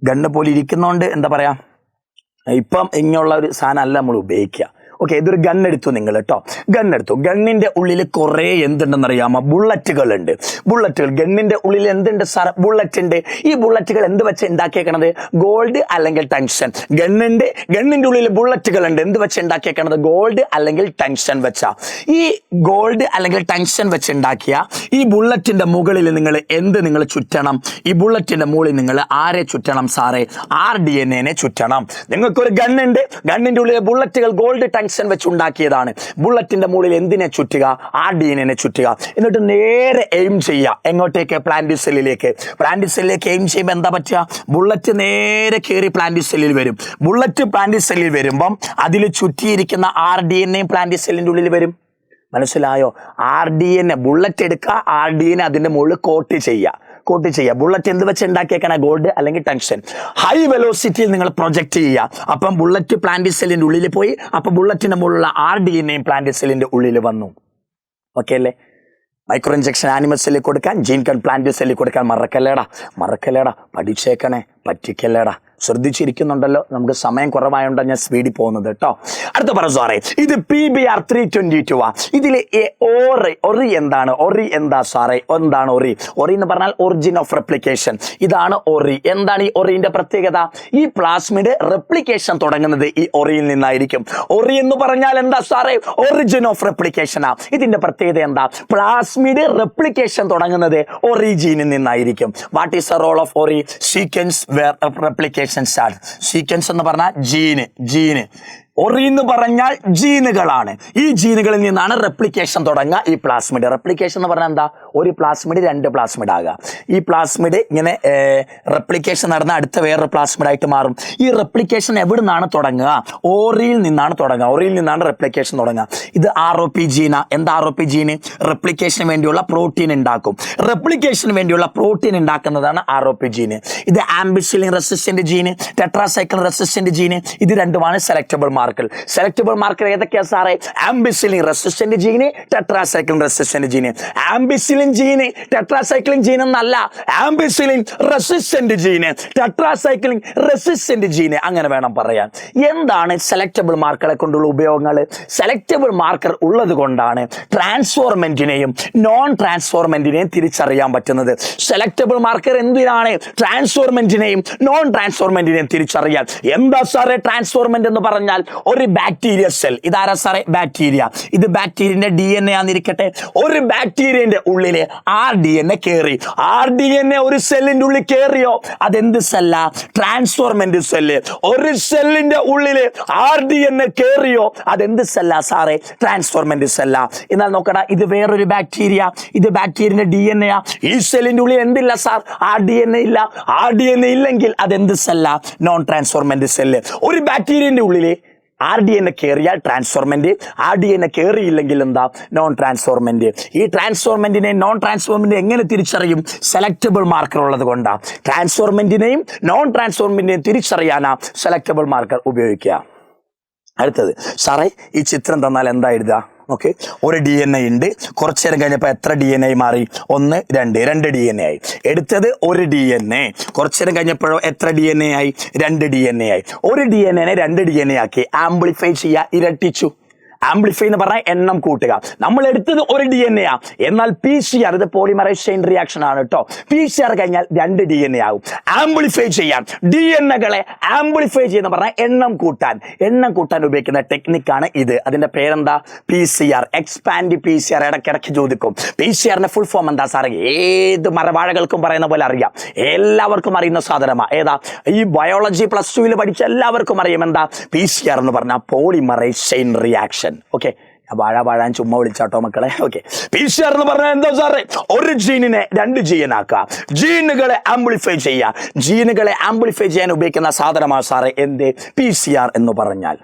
ഗണ്ണ് പോലെ ഇരിക്കുന്നോണ്ട് എന്താ പറയാ, ഇപ്പം ഇങ്ങനെയുള്ള ഒരു സാധനം അല്ല നമ്മൾ ഉപയോഗിക്കുക. ഓക്കെ, ഇതൊരു ഗണ്ണെടുത്തു നിങ്ങൾ കേട്ടോ. ഗണ്ണെടുത്തു. ഗണ്ണിന്റെ ഉള്ളിൽ കുറെ എന്തുണ്ടെന്ന് അറിയാമോ? ബുള്ളറ്റുകൾ ഉണ്ട്. ബുള്ളറ്റുകൾ ഗണ്ണിന്റെ ഉള്ളിൽ എന്തുണ്ട് സാർ? ബുള്ളറ്റ് ഉണ്ട്. ഈ ബുള്ളറ്റുകൾ എന്ത് വെച്ച് ഉണ്ടാക്കിയേക്കണത്? ഗോൾഡ് അല്ലെങ്കിൽ ടങ്സ്റ്റൺ. ഗണ്ണിന്റെ ഉള്ളിൽ ബുള്ളറ്റുകൾ ഉണ്ട്. എന്ത് വെച്ച് ഉണ്ടാക്കിയേക്കണത്? ഗോൾഡ് അല്ലെങ്കിൽ ടങ്സ്റ്റൺ വെച്ചാ. ഈ ഗോൾഡ് അല്ലെങ്കിൽ ടങ്സ്റ്റൺ വെച്ച് ഉണ്ടാക്കിയ ഈ ബുള്ളറ്റിന്റെ മുകളിൽ നിങ്ങൾ ചുറ്റണം. ഈ ബുള്ളറ്റിന്റെ മുകളിൽ നിങ്ങൾ ആരെ ചുറ്റണം സാറേ? RDNA ചുറ്റണം. നിങ്ങൾക്കൊരു ഗണ്ണുണ്ട്. ഗണ്ണിന്റെ ഉള്ളിൽ ബുള്ളറ്റുകൾ ഗോൾഡ് ടങ്സ്റ്റൺ വെച്ചുണ്ടാക്കിയതാണ്. ബുള്ളറ്റിന്റെ മുകളിൽ എന്തിനെ ചുറ്റുക? RDNA ചുറ്റുക. എന്നിട്ട് നേരെ എയിം ചെയ്യുക. എങ്ങോട്ടേക്ക്? പ്ലാന്റ് സെല്ലിലേക്ക്. പ്ലാന്റ് സെല്ലിലേക്ക് എയിം ചെയ്യുമ്പോൾ എന്താ പറ്റുക? ബുള്ളറ്റ് നേരെ കയറി പ്ലാന്റ് സെല്ലിൽ വരും. ബുള്ളറ്റ് പ്ലാന്റ് സെല്ലിൽ വരുമ്പം അതിൽ ചുറ്റിയിരിക്കുന്ന RDNA പ്ലാന്റ് സെല്ലിന്റെ ഉള്ളിൽ വരും. മനസ്സിലായോ? RDNA ബുള്ളറ്റ് എടുക്കുക, RDNA അതിന്റെ മുകളിൽ കോട്ട് ചെയ്യുക. ബുള്ളറ്റ് എന്ത് വെച്ച് ഉണ്ടാക്കിയേക്കണ? ഗോൾഡ് അല്ലെങ്കിൽ ടങ്സ്റ്റൺ. ഹൈ വെലോസിറ്റിയിൽ നിങ്ങൾ പ്രൊജക്ട് ചെയ്യുക. അപ്പം ബുള്ളറ്റ് പ്ലാന്റ് സെല്ലിന്റെ ഉള്ളിൽ പോയി. അപ്പൊ ബുള്ളറ്റിന്റെ മുകളിലുള്ള RDNA പ്ലാന്റ് സെല്ലിന്റെ ഉള്ളിൽ വന്നു. ഓക്കെ അല്ലേ? മൈക്രോ ഇഞ്ചക്ഷൻ ആനിമൽ സെല്ലിൽ കൊടുക്കാൻ, ജീൻ ഗൺ പ്ലാന്റ് സെല്ലിൽ കൊടുക്കാൻ മറക്കല്ലേടാ. പഠിച്ചേക്കണേ, പറ്റിക്കല്ലേടാ. ശ്രദ്ധിച്ചിരിക്കുന്നുണ്ടല്ലോ. നമുക്ക് സമയം കുറവായോണ്ടാണ് ഞാൻ സ്പീഡിൽ പോകുന്നത് കേട്ടോ. അടുത്ത പറ സാറേ, ഇത് PBR 322 ആ. ഇതിലെ ഒറി എന്താണ്? ഒറി എന്താ സാറേ? എന്താണ് ഒറി? ഒറി എന്ന് പറഞ്ഞാൽ ഒറിജിൻ ഓഫ് റെപ്ലിക്കേഷൻ. ഇതാണ് ഒറി. എന്താണ് ഈ ഒറിന്റെ പ്രത്യേകത? ഈ പ്ലാസ്മിഡ് റെപ്ലിക്കേഷൻ തുടങ്ങുന്നത് ഈ ഒറിയിൽ നിന്നായിരിക്കും. ഒറി എന്ന് പറഞ്ഞാൽ എന്താ സാറേ? ഒറിജിൻ ഓഫ് റെപ്ലിക്കേഷൻ ആ. ഇതിന്റെ പ്രത്യേകത എന്താ? പ്ലാസ്മിഡ് റെപ്ലിക്കേഷൻ തുടങ്ങുന്നത് ഒറിജിനിൽ നിന്നായിരിക്കും. What is the role of ori? Sequence where replication start. Sequence എന്ന് പറഞ്ഞാൽ ജീന്. ഒറി എന്ന് പറഞ്ഞാൽ ജീനുകളാണ്. ഈ ജീനുകളിൽ നിന്നാണ് റെപ്ലിക്കേഷൻ തുടങ്ങുക. ഈ പ്ലാസ്മിഡ് റെപ്ലിക്കേഷൻ എന്ന് പറഞ്ഞാൽ എന്താ? ഒരു പ്ലാസ്മിഡ് 2 പ്ലാസ്മിഡ് ആകുക. ഈ പ്ലാസ്മിഡ് ഇങ്ങനെ റെപ്ലിക്കേഷൻ നടന്ന അടുത്ത വേറൊരു പ്ലാസ്മിഡ് ആയിട്ട് മാറും. ഈ റെപ്ലിക്കേഷൻ എവിടെ നിന്നാണ് തുടങ്ങുക? ഒറിയിൽ നിന്നാണ് തുടങ്ങുക. ഒറിയിൽ നിന്നാണ് റെപ്ലിക്കേഷൻ തുടങ്ങുക. ഇത് ROP ജീന. എന്താ ROP ജീന്? റെപ്ലിക്കേഷന് വേണ്ടിയുള്ള പ്രോട്ടീൻ ഉണ്ടാക്കും. റെപ്ലിക്കേഷന് വേണ്ടിയുള്ള പ്രോട്ടീൻ ഉണ്ടാക്കുന്നതാണ് ROP ജീന്. ഇത് ആംബിസിലിൻ റെസിസ്റ്റന്റ് ജീന്, ടെട്രാസൈക്ലിൻ റെസിസ്റ്റന്റ് ജീന്. ഇത് രണ്ടുമാണ് സെലക്ടബിൾ മാർക്കർ. ഏതൊക്കെയാ സാറേ? ആംബിസിലിൻ റെസിസ്റ്റന്റ് ജീന്, ടെട്രാസൈക്ലിൻ റെസിസ്റ്റന്റ് ജീന്. ആംബിസിലിൻ ജീന് ടെട്രാസൈക്ലിൻ ജീൻ എന്നല്ല, ആംബിസിലിൻ റെസിസ്റ്റന്റ് ജീന്, ടെട്രാസൈക്ലിൻ റെസിസ്റ്റന്റ് ജീന്, അങ്ങനെ വേണം പറയാൻ. എന്താണ് സെലക്ടബിൾ മാർക്കറെ കൊണ്ടുള്ള ഉപയോഗങ്ങൾ? സെലക്ടബിൾ മാർക്കർ ഉള്ളത് കൊണ്ടാണ് ട്രാൻസ്ഫോർമെന്റിനെയും നോൺ ട്രാൻസ്ഫോർമെന്റിനെയും തിരിച്ചറിയാൻ പറ്റുന്നത്. സെലക്ടബിൾ മാർക്കർ എന്തിനാണ്? ട്രാൻസ്ഫോർമെന്റിനെയും നോൺ ട്രാൻസ്ഫോർമെന്റിനെയും തിരിച്ചറിയാൻ. എന്താ സാറേ ട്രാൻസ്ഫോർമെന്റ് എന്ന് പറഞ്ഞാൽ? ഒരു ബാക്ടീരിയ സെൽ. ഇതാരാ സാറേ? ബാക്ടീരിയ. ഇത് ബാക്ടീരിയന്റെ DNA ആന്നിരിക്കട്ടെ. ഒരു ബാക്ടീരിയന്റെ ഉള്ളില് RDNA കയറി. RDNA ഒരു സെല്ലിന്റെ ഉള്ളിൽ കയറിയോ? അതെന്ത് സെല്ലാ? ട്രാൻസ്ഫോർമെന്റ് സെല്ല്. ഒരു സെല്ലിന്റെ ഉള്ളില് RDNA കയറിയോ? അതെന്ത് സെല്ലാ സാറേ? ട്രാൻസ്ഫോർമെന്റ് സെല്ലാ. എന്നാൽ നോക്കടാ, ഇത് വേറൊരു ബാക്ടീരിയ. ഇത് ബാക്ടീരിയന്റെ DNA ആ. ഈ സെല്ലിന്റെ ഉള്ളിൽ എന്തില്ല സാർ? RDNA ഇല്ല. RDNA ഇല്ലെങ്കിൽ അതെന്ത് സെല്ലാ? Non ട്രാൻസ്ഫോർമെന്റ് cell. ഒരു ബാക്ടീരിയന്റെ ഉള്ളിൽ RDNA കയറിയാൽ ട്രാൻസ്ഫോർമെന്റ്, RDNA കയറിയില്ലെങ്കിൽ എന്താ? നോൺ ട്രാൻസ്ഫോർമെന്റ്. ഈ ട്രാൻസ്ഫോർമെന്റിനെ നോൺ ട്രാൻസ്ഫോർമെന്റ് എങ്ങനെ തിരിച്ചറിയും? സെലക്ടബിൾ മാർക്കർ ഉള്ളത് കൊണ്ടാണ്. ട്രാൻസ്ഫോർമെന്റിനെയും നോൺ ട്രാൻസ്ഫോർമെന്റിനെയും തിരിച്ചറിയാനാ സെലക്ടബിൾ മാർക്കർ ഉപയോഗിക്കുക. അടുത്തത് സാറേ, ഈ ചിത്രം തന്നാൽ എന്താ എഴുതുക? ഓക്കെ, ഒരു DNA ഉണ്ട്. കുറച്ചു നേരം കഴിഞ്ഞപ്പോൾ എത്ര DNA മാറി? 1 2 DNA ആയി. എടുത്തത് ഒരു DNA, കുറച്ചു നേരം കഴിഞ്ഞപ്പോഴോ എത്ര DNA ആയി? 2 DNA ആയി. ഒരു DNA 2 DNA ആക്കി ആംപ്ലിഫൈ ചെയ്യുക, ഇരട്ടിച്ചു. ആംപ്ലിഫൈ എന്ന് പറഞ്ഞാൽ എണ്ണം കൂട്ടുക. നമ്മൾ എടുത്തത് ഒരു DNA ആ, എന്നാൽ PCR ഇത് പോളിമറൈസ് ചെയിൻ റിയാക്ഷൻ ആണ് കേട്ടോ. PCR കഴിഞ്ഞാൽ 2 DNA ആകും. ആംപ്ലിഫൈ ചെയ്യാൻ DNA-കളെ ആംപ്ലിഫൈ ചെയ്യുന്ന പറഞ്ഞാൽ എണ്ണം കൂട്ടാൻ ഉപയോഗിക്കുന്ന ടെക്നിക്കാണ് ഇത്. അതിന്റെ പേരെന്താ? PCR, expand PCR. ഇടയ്ക്കിടയ്ക്ക് ചോദിക്കും PCRന്റെ ഫുൾ ഫോം എന്താ സാറേ? ഏത് മരവാഴകൾക്കും പറയുന്ന പോലെ അറിയാം, എല്ലാവർക്കും അറിയുന്ന സാധനമാണ്. ഏതാ? ഈ ബയോളജി +2 പഠിച്ച എല്ലാവർക്കും അറിയാം. എന്താ PCR എന്ന് പറഞ്ഞാൽ? Polymerase chain reaction. ഓക്കെ, വാഴാൻ ചുമ്മാ വിളിച്ചാട്ടോ മക്കളെ. ഓക്കെ, PCR എന്ന് പറഞ്ഞാൽ എന്താ സാറേ? ഒരു ജീനിനെ 2 ജീൻ ആക്കുക, ജീനുകളെ ആംപ്ലിഫൈ ചെയ്യുക. ജീനുകളെ ആംപ്ലിഫൈ ചെയ്യാൻ ഉപയോഗിക്കുന്ന സാധനമാണ് സാറേ എന്ത്? PCR എന്ന് പറഞ്ഞാൽ.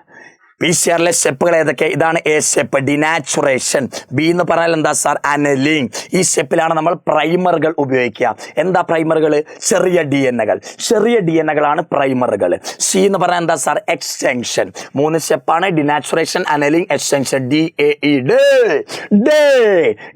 PCR-ലെ സ്റ്റെപ്പുകൾ ഏതൊക്കെ? ഇതാണ് A സ്റ്റെപ്പ്, ഡിനാച്ചുറേഷൻ. B എന്ന് പറഞ്ഞാൽ എന്താ സാർ? അനലിംഗ്. ഈ സ്റ്റെപ്പിലാണ് നമ്മൾ പ്രൈമറുകൾ ഉപയോഗിക്കുക. എന്താ പ്രൈമറുകൾ? ചെറിയ DNA-കളാണ് പ്രൈമറുകൾ. C എന്ന് പറഞ്ഞാൽ എന്താ സാർ? എക്സ്റ്റെൻഷൻ. 3 സ്റ്റെപ്പാണ്: denaturation, annealing, extension. DAE,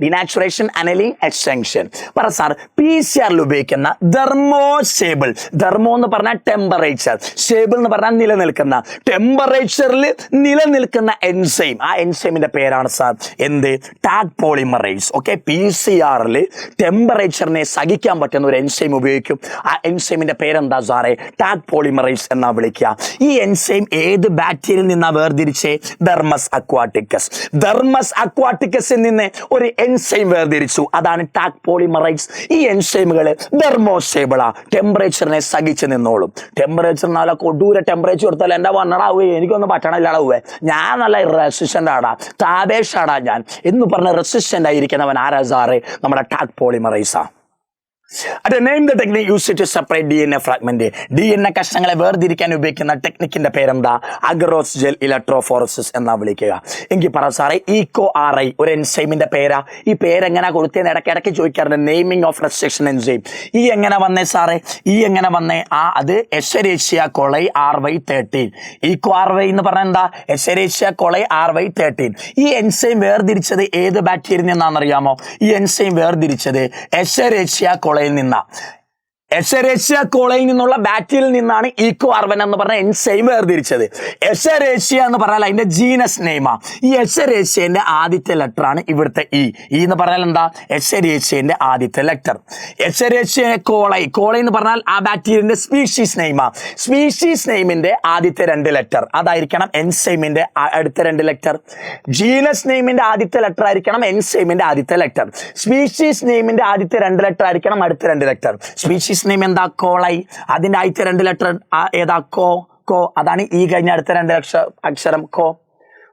denaturation, annealing, extension. പറ സാർ, PCR-ൽ ഉപയോഗിക്കുന്ന തെർമോസ്റ്റേബിൾ. തെർമോ എന്ന് പറഞ്ഞാൽ ടെമ്പറേച്ചർ, സ്റ്റേബിൾ എന്ന് പറഞ്ഞാൽ നിലനിൽക്കുന്ന. ടെമ്പറേച്ചറിൽ നിലനിൽക്കുന്ന എൻസൈം, ആ എൻസൈമിന്റെ പേരാണ് സാർ എന്ത്? Taq polymerase. ഓക്കെ, PCR-ൽ ടെമ്പറേച്ചറിനെ സഹിക്കാൻ പറ്റുന്ന ഒരു എൻസൈം ഉപയോഗിക്കും. ആ എൻസൈമിന്റെ പേരെന്താ സാറേ? ടാഗ് പോളിമറൈസ് എന്നാ വിളിക്കുക. ഈ എൻസൈം ഏത് ബാക്ടീരിയയിൽ നിന്നാ വേർതിരിച്ചേ? ദർമസ് അക്വാട്ടിക്കസ്. ദർമസ് അക്വാട്ടിക്കസിൽ നിന്ന് ഒരു എൻസൈം വേർതിരിച്ചു, അതാണ് ടാഗ് പോളിമറൈസ്. ഈ എൻസൈമുകൾ തെർമോസ്റ്റേബിളാ, ടെമ്പറേച്ചറിനെ സഹിച്ച് നിന്നോളും. ടെമ്പറേച്ചർ നല്ല കൊടൂര ടെമ്പറേച്ചർ കൊടുത്താൽ എന്റെ വണ്ണടാവേ, എനിക്കൊന്നും പറ്റണില്ല, ഞാൻ നല്ല റെസിസ്റ്റന്റ് ആടാ, താപേഷാടാ ഞാൻ എന്ന് പറഞ്ഞ റെസിസ്റ്റന്റ് ആയിരിക്കുന്നവൻ ആരാ സാറേ? നമ്മുടെ ടാഗ് പോളിമറൈസാ. Name the technique used to separate DNA fragment. DNA കഷ്ണങ്ങളെ വേർതിരിക്കാൻ ഉപയോഗിക്കുന്ന ടെക്നിക്കിന്റെ പേരെന്താ? അഗറോസ് ജെൽ ഇലക്ട്രോഫോറസിസ് എന്നാ വിളിക്കുക. എങ്കിൽ പറ സാറേ, EcoRI ഒരു എൻസൈമിന്റെ പേരാ. ഈ പേരെങ്ങനെ കൊടുത്തതെന്ന് ഇടയ്ക്കിടയ്ക്ക് ചോദിക്കാറുണ്ട്. Naming of restriction enzyme. ഈ എങ്ങനെ വന്നേ സാറേ? ഈ എങ്ങനെ വന്നേ? അത് എഷെറേഷ്യ കൊളൈ RY13. EcoRI എന്ന് പറഞ്ഞാൽ എന്താ? എഷെറേഷ്യ കൊളൈ RY13. ഈ എൻസൈം വേർതിരിച്ചത് ഏത് ബാക്ടീരിയയിൽ നിന്നാണെന്നറിയാമോ? ഈ എൻസൈം വേർതിരിച്ചത് എഷെറേഷ്യ കൊളൈ നിന്ന. എഷെറേഷ്യ കോളയിൽ നിന്നുള്ള ബാക്ടീരിയയിൽ നിന്നാണ് EcoR1 എന്ന് പറഞ്ഞ എൻസൈം വേർതിരിച്ചത്. എഷെറേഷ്യ എന്ന് പറഞ്ഞാൽ അതിന്റെ ജീനസ് നെയിമാ. ഈ എഷെറേഷ്യന്റെ ആദ്യത്തെ ലെറ്റർ ആണ് ഇവിടുത്തെ E എന്ന് പറഞ്ഞാൽ എന്താ? എഷെറേഷ്യന്റെ ആദ്യത്തെ ലെറ്റർ. എഷെറേഷ്യ കോളൈ എന്ന് പറഞ്ഞാൽ ആ ബാക്ടീരിയന്റെ സ്പീഷീസ് നെയിമാ. സ്പീഷീസ് നെയിമിന്റെ ആദ്യത്തെ 2 ലെറ്റർ അതായിരിക്കണം എൻസൈമിന്റെ അടുത്ത 2 ലെറ്റർ. ജീനസ് നെയിമിന്റെ ആദ്യത്തെ ലെറ്റർ ആയിരിക്കണം എൻസൈമിന്റെ ആദ്യത്തെ ലെറ്റർ. സ്പീഷീസ് നെയിമിന്റെ ആദ്യത്തെ 2 ലെറ്റർ ആയിരിക്കണം അടുത്ത 2 ലെറ്റർ. സ്പീഷീസ് നെയിം എന്താ? കോളൈ. അതിന്റെ ആദ്യത്തെ 2 ലെറ്റർ ഏതാ? കോ. അതാണ് ഈ കഴിഞ്ഞ അടുത്ത 2 അക്ഷരം കോ.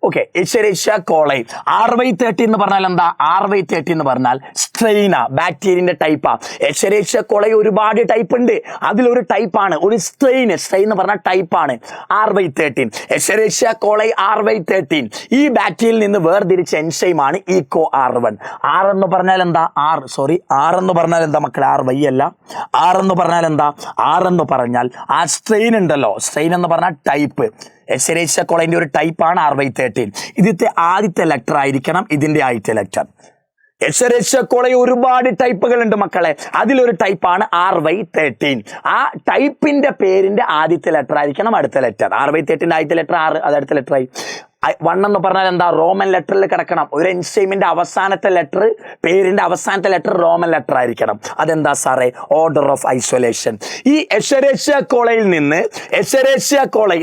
Okay, എഷെറേഷ്യ coli. RY13 എന്ന് പറഞ്ഞാൽ എന്താ? RY13 എന്ന് പറഞ്ഞാൽ സ്ട്രെയിനാ, ബാക്ടീരിയന്റെ ടൈപ്പാ. എഷെറേഷ്യ കോളൈ ഒരുപാട് ടൈപ്പ് ഉണ്ട്, അതിലൊരു ടൈപ്പാണ് ഒരു സ്ട്രെയിൻ എന്ന് പറഞ്ഞ ടൈപ്പാണ് RY13. എഷെറേഷ്യ കോളൈ RY13 ഈ ബാക്ടീരിയയിൽ നിന്ന് വേർതിരിച്ച എൻസൈമാണ് EcoR1. R എന്ന് പറഞ്ഞാൽ എന്താ? R എന്ന് പറഞ്ഞാൽ എന്താ മക്കളെ? RY അല്ല. R എന്ന് പറഞ്ഞാൽ എന്താ? R എന്ന് പറഞ്ഞാൽ ആ സ്ട്രെയിൻ ഉണ്ടല്ലോ, സ്ട്രെയിൻ എന്ന് പറഞ്ഞാൽ ടൈപ്പ്. എഷെറേഷ്യ കോളൈന്റെ ഒരു ടൈപ്പാണ് RY13. ഇതിന്റെ ആദ്യത്തെ ലെറ്റർ ആയിരിക്കണം ഇതിന്റെ ആദ്യത്തെ ലെറ്റർ. എഷെറേഷ്യ കോളൈ ഒരുപാട് ടൈപ്പുകൾ ഉണ്ട് മക്കളെ, അതിലൊരു ടൈപ്പാണ് RY13. ആ ടൈപ്പിന്റെ പേരിന്റെ ആദ്യത്തെ ലെറ്റർ ആയിരിക്കണം അടുത്ത ലെറ്റർ. RY13 ആദ്യത്തെ ലെറ്റർ R, അത് അടുത്ത ലെറ്റർ ആയി. 1 എന്ന് പറഞ്ഞാൽ എന്താ? റോമൻ ലെറ്ററിൽ കിടക്കണം. ഒരു എൻസൈമിന്റെ അവസാനത്തെ ലെറ്റർ, പേരിന്റെ അവസാനത്തെ ലെറ്റർ റോമൻ ലെറ്റർ ആയിരിക്കണം. അതെന്താ സാറേ? Order of isolation. ഈ എഷെറേഷ്യ കോളയിൽ നിന്ന്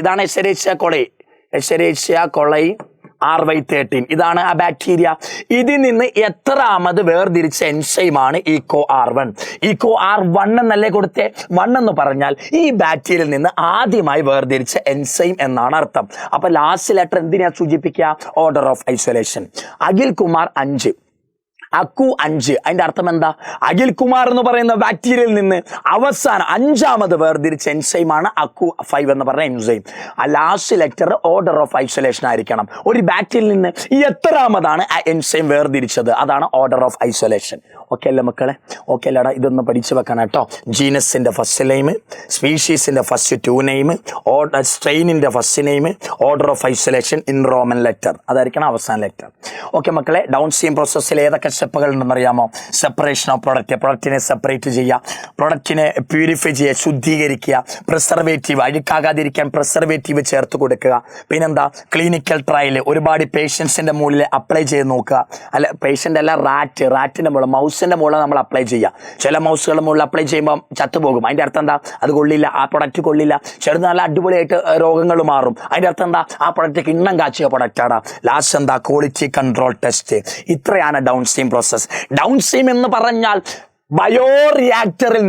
ഇതാണ് എഷെറേഷ്യ കോളൈ RY13. ഇതാണ് ആ ബാക്ടീരിയ. ഇതിൽ നിന്ന് എത്രാമത് വേർതിരിച്ച എൻസൈമാണ് EcoR1. EcoR1 എന്നല്ലേ കൊടുത്തേ? 1 എന്ന് പറഞ്ഞാൽ ഈ ബാക്ടീരിയയിൽ നിന്ന് ആദ്യമായി വേർതിരിച്ച എൻസൈം എന്നാണ് അർത്ഥം. അപ്പൊ ലാസ്റ്റ് ലെറ്റർ എന്തിനാ സൂചിപ്പിക്കുക? Order of isolation. Akhil Kumar 5. Akku 5. അതിന്റെ അർത്ഥം എന്താ? അഖിൽ കുമാർ എന്ന് പറയുന്ന ബാക്ടീരിയയിൽ നിന്ന് അവസാനം 5ാമത് വേർതിരിച്ച എൻസൈമാണ് അക്കു 5 എന്ന് പറഞ്ഞ എൻസൈം. ആ last letter order of isolation ആയിരിക്കണം. ഒരു ബാക്ടീരിയയിൽ നിന്ന് എത്രാമതാണ് ആ എൻസൈം വേർതിരിച്ചത്, അതാണ് ഓർഡർ ഓഫ് ഐസൊലേഷൻ. ഓക്കെ അല്ലേ മക്കളെ? ഓക്കെ അല്ലേടാ? ഇതൊന്ന് പഠിച്ചു വെക്കണം കേട്ടോ. ജീനസിന്റെ ഫസ്റ്റ് നെയിം, സ്പീഷീസിന്റെ ഫസ്റ്റ് 2 നെയിം, ഓർഡർ സ്ട്രെയിനിന്റെ first name, order of isolation in Roman letter, അതായിരിക്കണം അവസാന ലെറ്റർ. ഓക്കെ മക്കളെ, ഡൗൺ സ്ട്രീം പ്രോസസ്സിൽ ഏതൊക്കെ സ്റ്റെപ്പുകൾ ഉണ്ടെന്ന് അറിയാമോ? സെപ്പറേഷൻ ഓഫ് പ്രൊഡക്റ്റ്, പ്രൊഡക്റ്റിനെ സെപ്പറേറ്റ് ചെയ്യുക, പ്രൊഡക്റ്റിനെ പ്യൂരിഫൈ ചെയ്യുക, ശുദ്ധീകരിക്കുക, പ്രിസർവേറ്റീവ്, അഴുക്കാകാതിരിക്കാൻ പ്രിസർവേറ്റീവ് ചേർത്ത് കൊടുക്കുക. പിന്നെന്താ? ക്ലിനിക്കൽ ട്രയൽ, ഒരുപാട് പേഷ്യൻസിന്റെ മുകളിൽ അപ്ലൈ ചെയ്ത് നോക്കുക. അല്ല, പേഷ്യൻ്റ് അല്ല, റാറ്റിന്റെ മുകളിൽ, മൗസിന്റെ മുകളിൽ നമ്മൾ അപ്ലൈ ചെയ്യുക. ചില മൗസുകളുടെ മുകളിൽ അപ്ലൈ ചെയ്യുമ്പോൾ ചത്തുപോകും. അതിന്റെ അർത്ഥം എന്താ? അത് കൊള്ളില്ല, ആ പ്രൊഡക്റ്റ് കൊള്ളില്ല. ചെറുത് നല്ല അടിപൊളിയായിട്ട് രോഗങ്ങൾ മാറും. അതിന്റെ അർത്ഥം എന്താ? ആ പ്രൊഡക്റ്റ് കിണ്ണം കാച്ചിയ പ്രൊഡക്റ്റാണ്. ലാസ്റ്റ് എന്താ? Quality control test. ഇത്രയാണ് down stream process. Down stream എന്ന് പറഞ്ഞാൽ ബയോറിയാക്ടറിൽ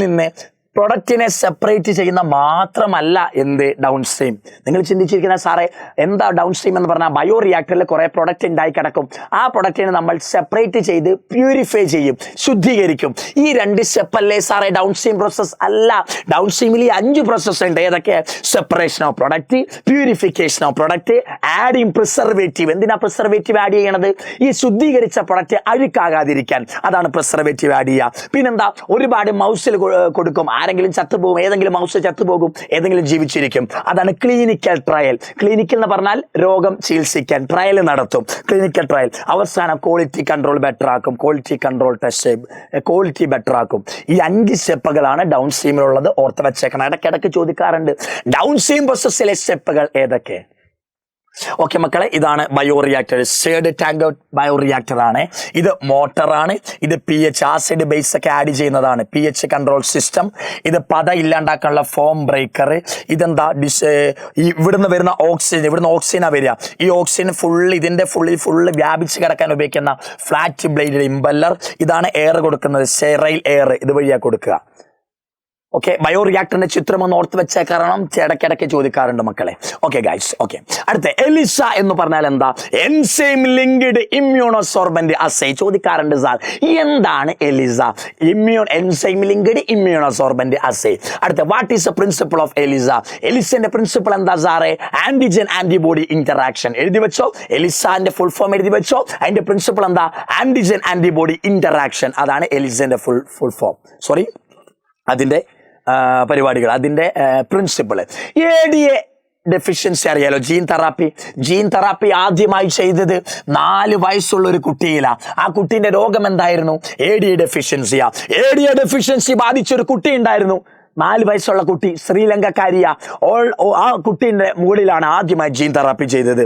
നിന്ന് പ്രൊഡക്റ്റിനെ സെപ്പറേറ്റ് ചെയ്യുന്ന മാത്രമല്ല എന്ത് ഡൗൺ സ്ട്രീം. നിങ്ങൾ ചിന്തിച്ചിരിക്കുന്ന സാറേ എന്താ ഡൗൺ സ്ട്രീം എന്ന് പറഞ്ഞാൽ? ബയോ റിയാക്ടറിൽ കുറേ പ്രൊഡക്റ്റ് ഉണ്ടായി കിടക്കും. ആ പ്രൊഡക്റ്റിനെ നമ്മൾ സെപ്പറേറ്റ് ചെയ്ത് പ്യൂരിഫൈ ചെയ്യും, ശുദ്ധീകരിക്കും. ഈ 2 സ്റ്റെപ്പല്ലേ സാറേ ഡൗൺ സ്ട്രീം പ്രോസസ്? അല്ല, ഡൗൺ സ്ട്രീമിൽ ഈ 5 പ്രോസസ് ഉണ്ട്. ഏതൊക്കെ? Separation of product, purification of product, adding preservative. എന്തിനാ പ്രിസർവേറ്റീവ് ആഡ് ചെയ്യണത്? ഈ ശുദ്ധീകരിച്ച പ്രൊഡക്റ്റ് അഴുക്കാകാതിരിക്കാൻ, അതാണ് പ്രിസർവേറ്റീവ് ആഡ് ചെയ്യുക. പിന്നെന്താ? ഒരുപാട് മൗസിൽ കൊടുക്കും, ആരെങ്കിലും ചത്തുപോകും, ഏതെങ്കിലും മൗസ് ചത്തുപോകും, ഏതെങ്കിലും ജീവിച്ചിരിക്കും. അതാണ് ക്ലിനിക്കൽ ട്രയൽ. ക്ലിനിക്കൽ എന്ന് പറഞ്ഞാൽ രോഗം ചികിത്സിക്കാൻ ട്രയൽ നടത്തും, ക്ലിനിക്കൽ ട്രയൽ. അവസാനം ക്വാളിറ്റി കൺട്രോൾ ബെറ്റർ ആക്കും, quality control test, quality better ആക്കും. ഈ 5 സ്റ്റെപ്പുകളാണ് ഡൗൺ സ്ട്രീമിലുള്ളത്. ഓർത്ത് വെച്ചേക്കണം. ഇടയ്ക്കിടയ്ക്ക് ചോദിക്കാറുണ്ട് ഡൗൺ സ്ട്രീം പ്രോസസ്സിലെ സ്റ്റെപ്പുകൾ ഏതൊക്കെ? ഓക്കെ മക്കളെ, ഇതാണ് ബയോറിയാക്ടർ. ഷെയർഡ് ടാങ്ക് ബയോറിയാക്ടർ ആണ്. ഇത് മോട്ടറാണ്. ഇത് pH ആസിഡ് ബേസ് ഒക്കെ ആഡ് ചെയ്യുന്നതാണ്, pH കൺട്രോൾ സിസ്റ്റം. ഇത് പത ഇല്ലാണ്ടാക്കാനുള്ള ഫോം ബ്രേക്കർ. ഇതെന്താ? ഇവിടുന്ന് വരുന്ന ഓക്സിജൻ, ഇവിടുന്ന് ഓക്സിജനാണ് വരിക. ഈ ഓക്സിജൻ ഇതിന്റെ ഫുള്ള് വ്യാപിച്ച് കിടക്കാൻ ഉപയോഗിക്കുന്ന ഫ്ലാറ്റ് ബ്ലേഡ് ഇമ്പല്ലർ. ഇതാണ് എയർ കൊടുക്കുന്നത്, സ്റ്റെറൈൽ എയർ ഇതുവഴിയാണ് കൊടുക്കുക. ഓക്കെ, ബയോറിയാക്ടറിന്റെ ചിത്രം ഒന്ന് ഓർത്ത് വെച്ചാൽ, കാരണം ഇടയ്ക്കിടയ്ക്ക് ചോദിക്കാറുണ്ട് മക്കളെ. Okay guys, okay. അടുത്ത എലിസ എന്ന് പറഞ്ഞാൽ എന്താ? Enzyme linked immunosorbent assay. ചോദിക്കാറുണ്ട് സാർ എന്താണ് ELISA? Enzyme linked immunosorbent assay. അടുത്ത what is the principle of ELISA? എലിസന്റെ പ്രിൻസിപ്പിൾ എന്താ സാറേ? Antigen antibody interaction. എഴുതി വെച്ചോ, എലിസാന്റെ ഫുൾ ഫോം എഴുതി വെച്ചോ. അതിന്റെ പ്രിൻസിപ്പിൾ എന്താ? Antigen antibody interaction. അതാണ് എലിസന്റെ ഫുൾ ഫോം, സോറി, അതിന്റെ പരിപാടികൾ, അതിന്റെ പ്രിൻസിപ്പിൾ. ADA ഡെഫിഷ്യൻസി അറിയാലോ, ജീൻ തെറാപ്പി ആദ്യമായി ചെയ്തത് 4 വയസ്സുള്ള ഒരു കുട്ടിയിലാണ്. ആ കുട്ടീന്റെ രോഗം എന്തായിരുന്നു? ADA ഡെഫിഷ്യൻസിയാ. ADA ഡെഫിഷ്യൻസി ബാധിച്ച ഒരു കുട്ടി ഉണ്ടായിരുന്നു, 4 വയസ്സുള്ള കുട്ടി, ശ്രീലങ്കക്കാരിയ. ആ കുട്ടീൻ്റെ മുകളിലാണ് ആദ്യമായി ജീൻ തെറാപ്പി ചെയ്തത്.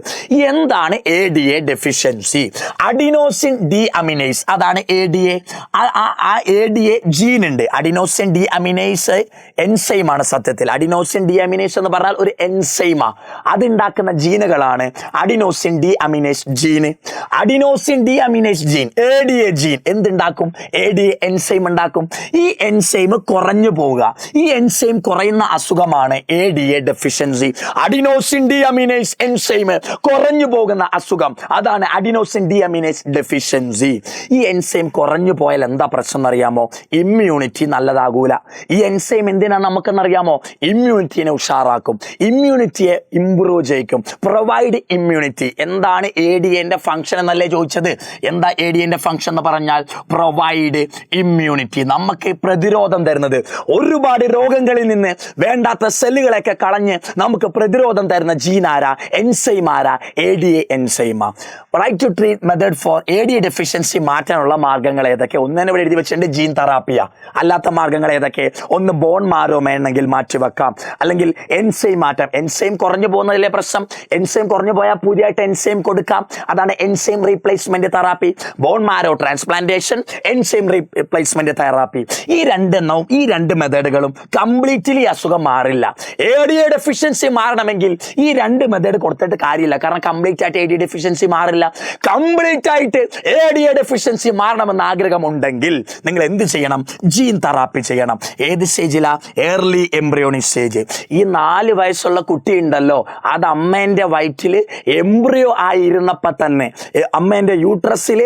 എന്താണ് ADA deficiency? Adenosine deaminase, അതാണ് ADA. ആ ADA ജീൻ ഉണ്ട്. അഡിനോസിൻ ഡി അമിനേസ് എൻസൈമാണ് സത്യത്തിൽ. അഡിനോസിൻ ഡി അമിനേസ് എന്ന് പറഞ്ഞാൽ ഒരു എൻസൈമാ. അതുണ്ടാക്കുന്ന ജീനുകളാണ് adenosine deaminase gene. Adenosine deaminase gene, ADA gene എന്തുണ്ടാക്കും? ADA എൻസൈം ഉണ്ടാക്കും. ഈ എൻസൈം കുറഞ്ഞു പോവുക, ഈ എൻസൈം കുറയുന്ന അസുഖമാണ് ADA deficiency. Adenosine D aminase enzyme കുറഞ്ഞു പോകുന്ന അസുഖം, അതാണ് അഡിനോസിൻ ഡി അമിനേസ് ഡെഫിഷ്യൻസി. ഈ എൻസൈം കുറഞ്ഞു പോയാൽ എന്താ പ്രശ്നം എന്നറിയാമോ? ഇമ്മ്യൂണിറ്റി നല്ലതാകൂല. ഈ എൻസൈം എന്തിനാണ് നമുക്കെന്നറിയാമോ? ഇമ്മ്യൂണിറ്റിനെ ഉഷാറാക്കും, ഇമ്മ്യൂണിറ്റിയെ ഇംപ്രൂവ് ചെയ്യിക്കും, പ്രൊവൈഡ് ഇമ്മ്യൂണിറ്റി. എന്താണ് ADAന്റെ ഫംഗ്ഷൻ എന്നല്ലേ ചോദിച്ചത്? എന്താ ADAന്റെ ഫംഗ്ഷൻ എന്ന് പറഞ്ഞാൽ? പ്രൊവൈഡ് ഇമ്മ്യൂണിറ്റി, നമുക്ക് പ്രതിരോധം തരുന്നത്. ഒരുപാട് രോഗങ്ങളിൽ നിന്ന് വേണ്ടാത്ത സെല്ലുകളൊക്കെ കളഞ്ഞ് നമുക്ക് പ്രതിരോധം തരുന്ന ജീനാരാ? എൻസൈമാരാ? ADA എൻസൈമാ. Right to treat method for ADA deficiency മാറ്റാനുള്ള മാർഗങ്ങൾ ഏതൊക്കെ? ഒന്നിനെ ഇവിടെ എഴുതി വെച്ചിട്ടുണ്ട്, ജീൻ തെറാപ്പിയ. അല്ലാത്ത മാർഗങ്ങൾ ഏതൊക്കെ? ഒന്ന് ബോൺ മാരോ വേണമെങ്കിൽ മാറ്റിവെക്കാം, അല്ലെങ്കിൽ എൻസൈം മാറ്റാം. എൻസൈം കുറഞ്ഞു പോകുന്നതിലെ പ്രശ്നം, എൻസൈം കുറഞ്ഞു പോയാൽ പുതിയതായിട്ട് എൻസൈം കൊടുക്കാം, അതാണ് enzyme replacement therapy. Bone marrow transplantation, enzyme replacement therapy. ഈ 2 മെത്തേഡുകളും ചെയ്താലും കംപ്ലീറ്റ്ലി അസുഖം മാറില്ല. ADA ഡെഫിഷ്യൻസി മാറണമെങ്കിൽ ഈ 2 മെത്തേഡ് കൊടുത്തിട്ട് കാര്യമില്ല. കാരണം കംപ്ലീറ്റ് ആയിട്ട് ADA ഡെഫിഷ്യൻസി മാറില്ല. കംപ്ലീറ്റ് ആയിട്ട് ADA ഡെഫിഷ്യൻസി മാറണമെന്ന് ആഗ്രഹമുണ്ടെങ്കിൽ നിങ്ങൾ എന്ത് ചെയ്യണം? ജീൻ തെറാപ്പി ചെയ്യണം. ഏത് സ്റ്റേജിലാ? Early embryonic stage. ഈ 4 വയസ്സുള്ള കുട്ടി ഉണ്ടല്ലോ, അത് അമ്മേന്റെ വയറ്റിൽ എംബ്രിയോ ആയിരുന്നപ്പോ തന്നെ, അമ്മേന്റെ യൂട്രസിൽ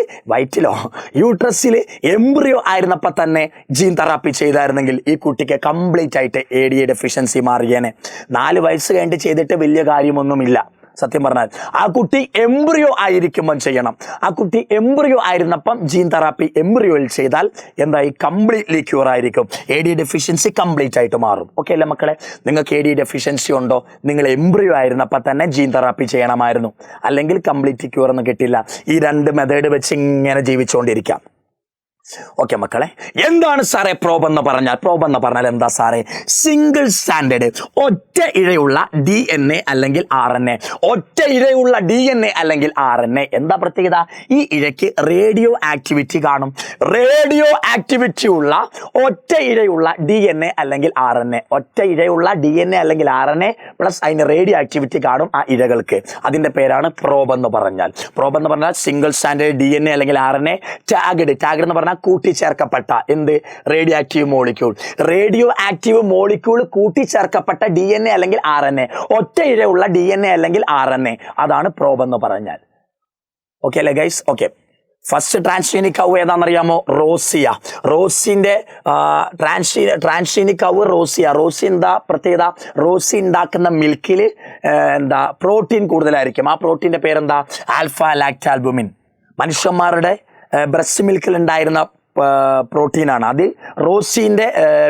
എംബ്രിയോ ആയിരുന്നപ്പോ തന്നെ ജീൻ തെറാപ്പി ചെയ്തായിരുന്നെങ്കിൽ ഈ കുട്ടിക്ക് കംപ്ലീറ്റ് ആയിട്ട് ADA ഡെഫിഷ്യൻസി മാറിയേനെ. 4 വയസ്സ് കഴിഞ്ഞിട്ട് ചെയ്തിട്ട് വലിയ കാര്യമൊന്നുമില്ല. സത്യം പറഞ്ഞാൽ ആ കുട്ടി എംബ്രിയോ ആയിരിക്കുമ്പം ചെയ്യണം. ആ കുട്ടി എംബ്രിയോ ആയിരുന്നപ്പം ജീൻ തെറാപ്പി എംബ്രിയോയിൽ ചെയ്താൽ എന്തായി? കംപ്ലീറ്റ്ലി ക്യൂർ ആയിരിക്കും. ADA ഡെഫിഷ്യൻസി കംപ്ലീറ്റ് ആയിട്ട് മാറും. ഓക്കെ അല്ലേ മക്കളെ? നിങ്ങൾക്ക് ADA ഡെഫിഷ്യൻസി ഉണ്ടോ? നിങ്ങൾ എംബ്രിയോ ആയിരുന്നപ്പോൾ തന്നെ ജീൻ തെറാപ്പി ചെയ്യണമായിരുന്നു. അല്ലെങ്കിൽ കംപ്ലീറ്റ് ക്യൂർ ഒന്നും കിട്ടില്ല. ഈ 2 മെത്തേഡ് വെച്ച് ഇങ്ങനെ ജീവിച്ചുകൊണ്ടിരിക്കാം. ഓക്കെ മക്കളെ, എന്താണ് സാറേ പ്രോബ് എന്ന് പറഞ്ഞാൽ എന്താ സാറേ? സിംഗിൾ സ്റ്റാൻഡേർഡ് ഒറ്റ ഇഴയുള്ള DNA അല്ലെങ്കിൽ RNA. ഒറ്റ ഇഴയുള്ള DNA അല്ലെങ്കിൽ RNA എന്താ പ്രത്യേകത? ഈ ഇഴയ്ക്ക് റേഡിയോ ആക്ടിവിറ്റി കാണും. റേഡിയോ ആക്ടിവിറ്റി ഉള്ള ഒറ്റ ഇഴയുള്ള DNA അല്ലെങ്കിൽ RNA. ഒറ്റ ഇഴയുള്ള DNA അല്ലെങ്കിൽ RNA പ്ലസ് അതിന് റേഡിയോ ആക്ടിവിറ്റി കാണും ആ ഇഴകൾക്ക്. അതിന്റെ പേരാണ് പ്രോബ് എന്ന് പറഞ്ഞാൽ. സിംഗിൾ സ്റ്റാൻഡേർഡ് DNA അല്ലെങ്കിൽ RNA. ടാഗ്ഡ് എന്ന് പറഞ്ഞാൽ കൂട്ടിച്ചേർക്കപ്പെട്ട എന്ത്? റേഡിയോ ആക്റ്റീവ് മോളിക്യൂൾ കൂട്ടിച്ചേർക്കപ്പെട്ട DNA അല്ലെങ്കിൽ RNA. ഒറ്റ ഇഴയുള്ള DNA അല്ലെങ്കിൽ RNA. അതാണ് പ്രോബ് എന്ന് പറഞ്ഞാൽ. ഓക്കെ അല്ലേ guys? Okay, first transgenic cow ഏതാണെന്നറിയാമോ? റോസിന്റെ ട്രാൻസ്ജീനിക് കവ് റോസി എന്താ പ്രത്യേകത? റോസി ഉണ്ടാക്കുന്ന മിൽക്കിൽ പ്രോട്ടീൻ കൂടുതലായിരിക്കും. ആ പ്രോട്ടീന്റെ പേരെന്താ? Alpha lactalbumin. മനുഷ്യന്മാരുടെ ബ്രസ്റ്റ് മിൽക്കിൽ ഉണ്ടായിരുന്ന പ്രോട്ടീനാണ്. അത് റോസിന്റെ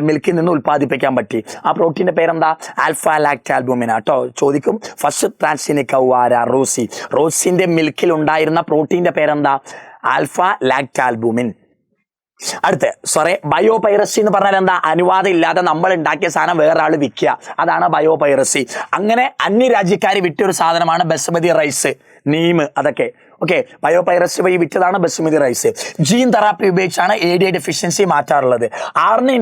മിൽക്കിൽ നിന്ന് ഉൽപ്പാദിപ്പിക്കാൻ പറ്റി. ആ പ്രോട്ടീന്റെ പേരെന്താ? ആൽഫ ലാക്റ്റാൽബുമിൻ ആട്ടോ. ചോദിക്കും ഫസ്റ്റ് ട്രാൻസ്ജീനിക് കൗ ആരാ? റോസിന്റെ മിൽക്കിൽ ഉണ്ടായിരുന്ന പ്രോട്ടീന്റെ പേരെന്താ? Alpha lactalbumin. ബയോപൈറസി എന്ന് പറഞ്ഞാൽ എന്താ? അനുവാദം ഇല്ലാതെ നമ്മൾ ഉണ്ടാക്കിയ സാധനം വേറെ ആൾ വിൽക്കുക, അതാണ് ബയോപൈറസി. അങ്ങനെ അന്യരാജ്യക്കാർ വിറ്റൊരു സാധനമാണ് ബസുമതി റൈസ്, നീം, അതൊക്കെ. ഓക്കെ, ബയോപൈറസി വഴി വിറ്റതാണ് ബസുമതി റൈസ്. ജീൻ തെറാപ്പി ഉപയോഗിച്ചാണ് ADA ഡെഫിഷ്യൻസി മാറ്റാറുള്ളത്. RNA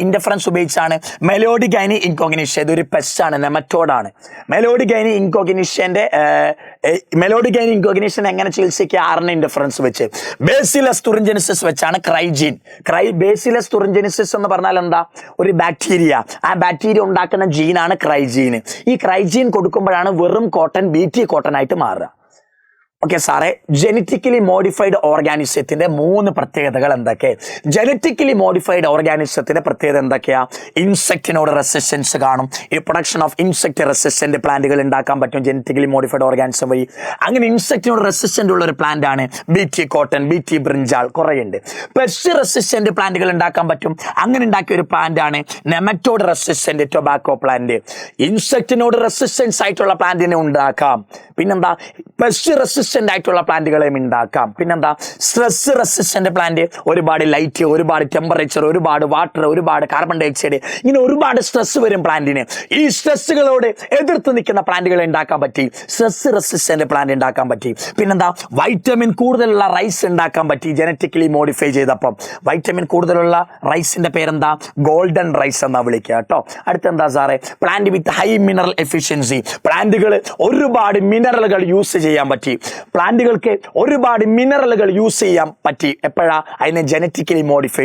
ഇന്റർഫറൻസ് ഉപയോഗിച്ചാണ് മെലോഡിഗൈനി ഇൻകോഗ്നിഷ്യ. ഇതൊരു പെസ്റ്റാണ്, നെമറ്റോഡാണ്. മെലോഡിഗൈനി ഇൻകോഗ്നിഷൻ എങ്ങനെ ചികിത്സിക്കുക? RNA ഇന്റർഫറൻസ് വെച്ച്. ബേസിലസ് തുറിഞ്ചെനിസിസ് വെച്ചാണ് ക്രൈജീൻ. ബേസിലസ് തുറിഞ്ചെനിസിസ് എന്ന് പറഞ്ഞാൽ എന്താ? ഒരു ബാക്ടീരിയ. ആ ബാക്ടീരിയ ഉണ്ടാക്കുന്ന ജീനാണ് ക്രൈജീൻ. ഈ ക്രൈജീൻ കൊടുക്കുമ്പോഴാണ് വെറും കോട്ടൺ BT കോട്ടൺ ആയിട്ട് മാറുക. ഓക്കെ സാറേ, ജനറ്റിക്കലി മോഡിഫൈഡ് ഓർഗാനിസത്തിന്റെ 3 പ്രത്യേകതകൾ എന്തൊക്കെ? ജനറ്റിക്കലി മോഡിഫൈഡ് ഓർഗാനിസത്തിന്റെ പ്രത്യേകത എന്തൊക്കെയാ? ഇൻസെക്റ്റിനോട് റെസിസ്റ്റൻസ് കാണും. ഈ പ്രൊഡക്ഷൻ ഓഫ് ഇൻസെക്ട് റെസിസ്റ്റന്റ് പ്ലാന്റുകൾ ഉണ്ടാക്കാൻ പറ്റും ജനറ്റിക്കലി മോഡിഫൈഡ് ഓർഗാനിസം വഴി. അങ്ങനെ ഇൻസെക്റ്റിനോട് റെസിസ്റ്റന്റ് ഉള്ള ഒരു പ്ലാന്റ് ആണ് BT കോട്ടൺ, BT ബ്രിഞ്ചാൾ, കുറേയുണ്ട്. പെസ്റ്റ് റെസിസ്റ്റന്റ് പ്ലാന്റുകൾ ഉണ്ടാക്കാൻ പറ്റും. അങ്ങനെ ഉണ്ടാക്കിയ ഒരു പ്ലാന്റ് ആണ് നെമറ്റോഡ് റെസിസ്റ്റന്റ് ടൊബാക്കോ പ്ലാന്റ്. ഇൻസെക്റ്റിനോട് റെസിസ്റ്റൻസ് ആയിട്ടുള്ള പ്ലാന്റിനെ ഉണ്ടാക്കാം. പിന്നെന്താ? പെസ്റ്റ് റെസിസ്റ്റന്റ് ആയിട്ടുള്ള പ്ലാന്റുകളെയും ഉണ്ടാക്കാം. പിന്നെന്താ? Stress resistant plant. ഒരുപാട് ലൈറ്റ്, ഒരുപാട് ടെമ്പറേച്ചർ, ഒരുപാട് വാട്ടർ, ഒരുപാട് കാർബൺ ഡയോക്സൈഡ്, ഇങ്ങനെ ഒരുപാട് സ്ട്രെസ് വരും പ്ലാന്റിന്. ഈ സ്ട്രെസ്സുകളോട് എതിർത്ത് നിൽക്കുന്ന പ്ലാന്റുകളെ ഉണ്ടാക്കാൻ പറ്റി. സ്ട്രെസ് റെസിസ്റ്റന്റ് പ്ലാന്റ് ഉണ്ടാക്കാൻ പറ്റി. പിന്നെന്താ? വൈറ്റമിൻ കൂടുതലുള്ള റൈസ് ഉണ്ടാക്കാൻ പറ്റി ജനറ്റിക്കലി മോഡിഫൈ ചെയ്തപ്പം. വൈറ്റമിൻ കൂടുതലുള്ള റൈസിന്റെ പേരെന്താ? ഗോൾഡൻ റൈസ് എന്നാ വിളിക്കുക കേട്ടോ. അടുത്തെന്താ സാറേ? Plant with high mineral efficiency. പ്ലാന്റുകൾ ഒരുപാട് മിനറലുകൾ യൂസ് ചെയ്യാൻ പറ്റി. പ്ലാന്റുകൾക്ക് ഒരുപാട് മിനറലുകൾ യൂസ് ചെയ്യാൻ പറ്റി. എപ്പോഴാ? അതിനെ ജനറ്റിക്കലി മോഡിഫൈ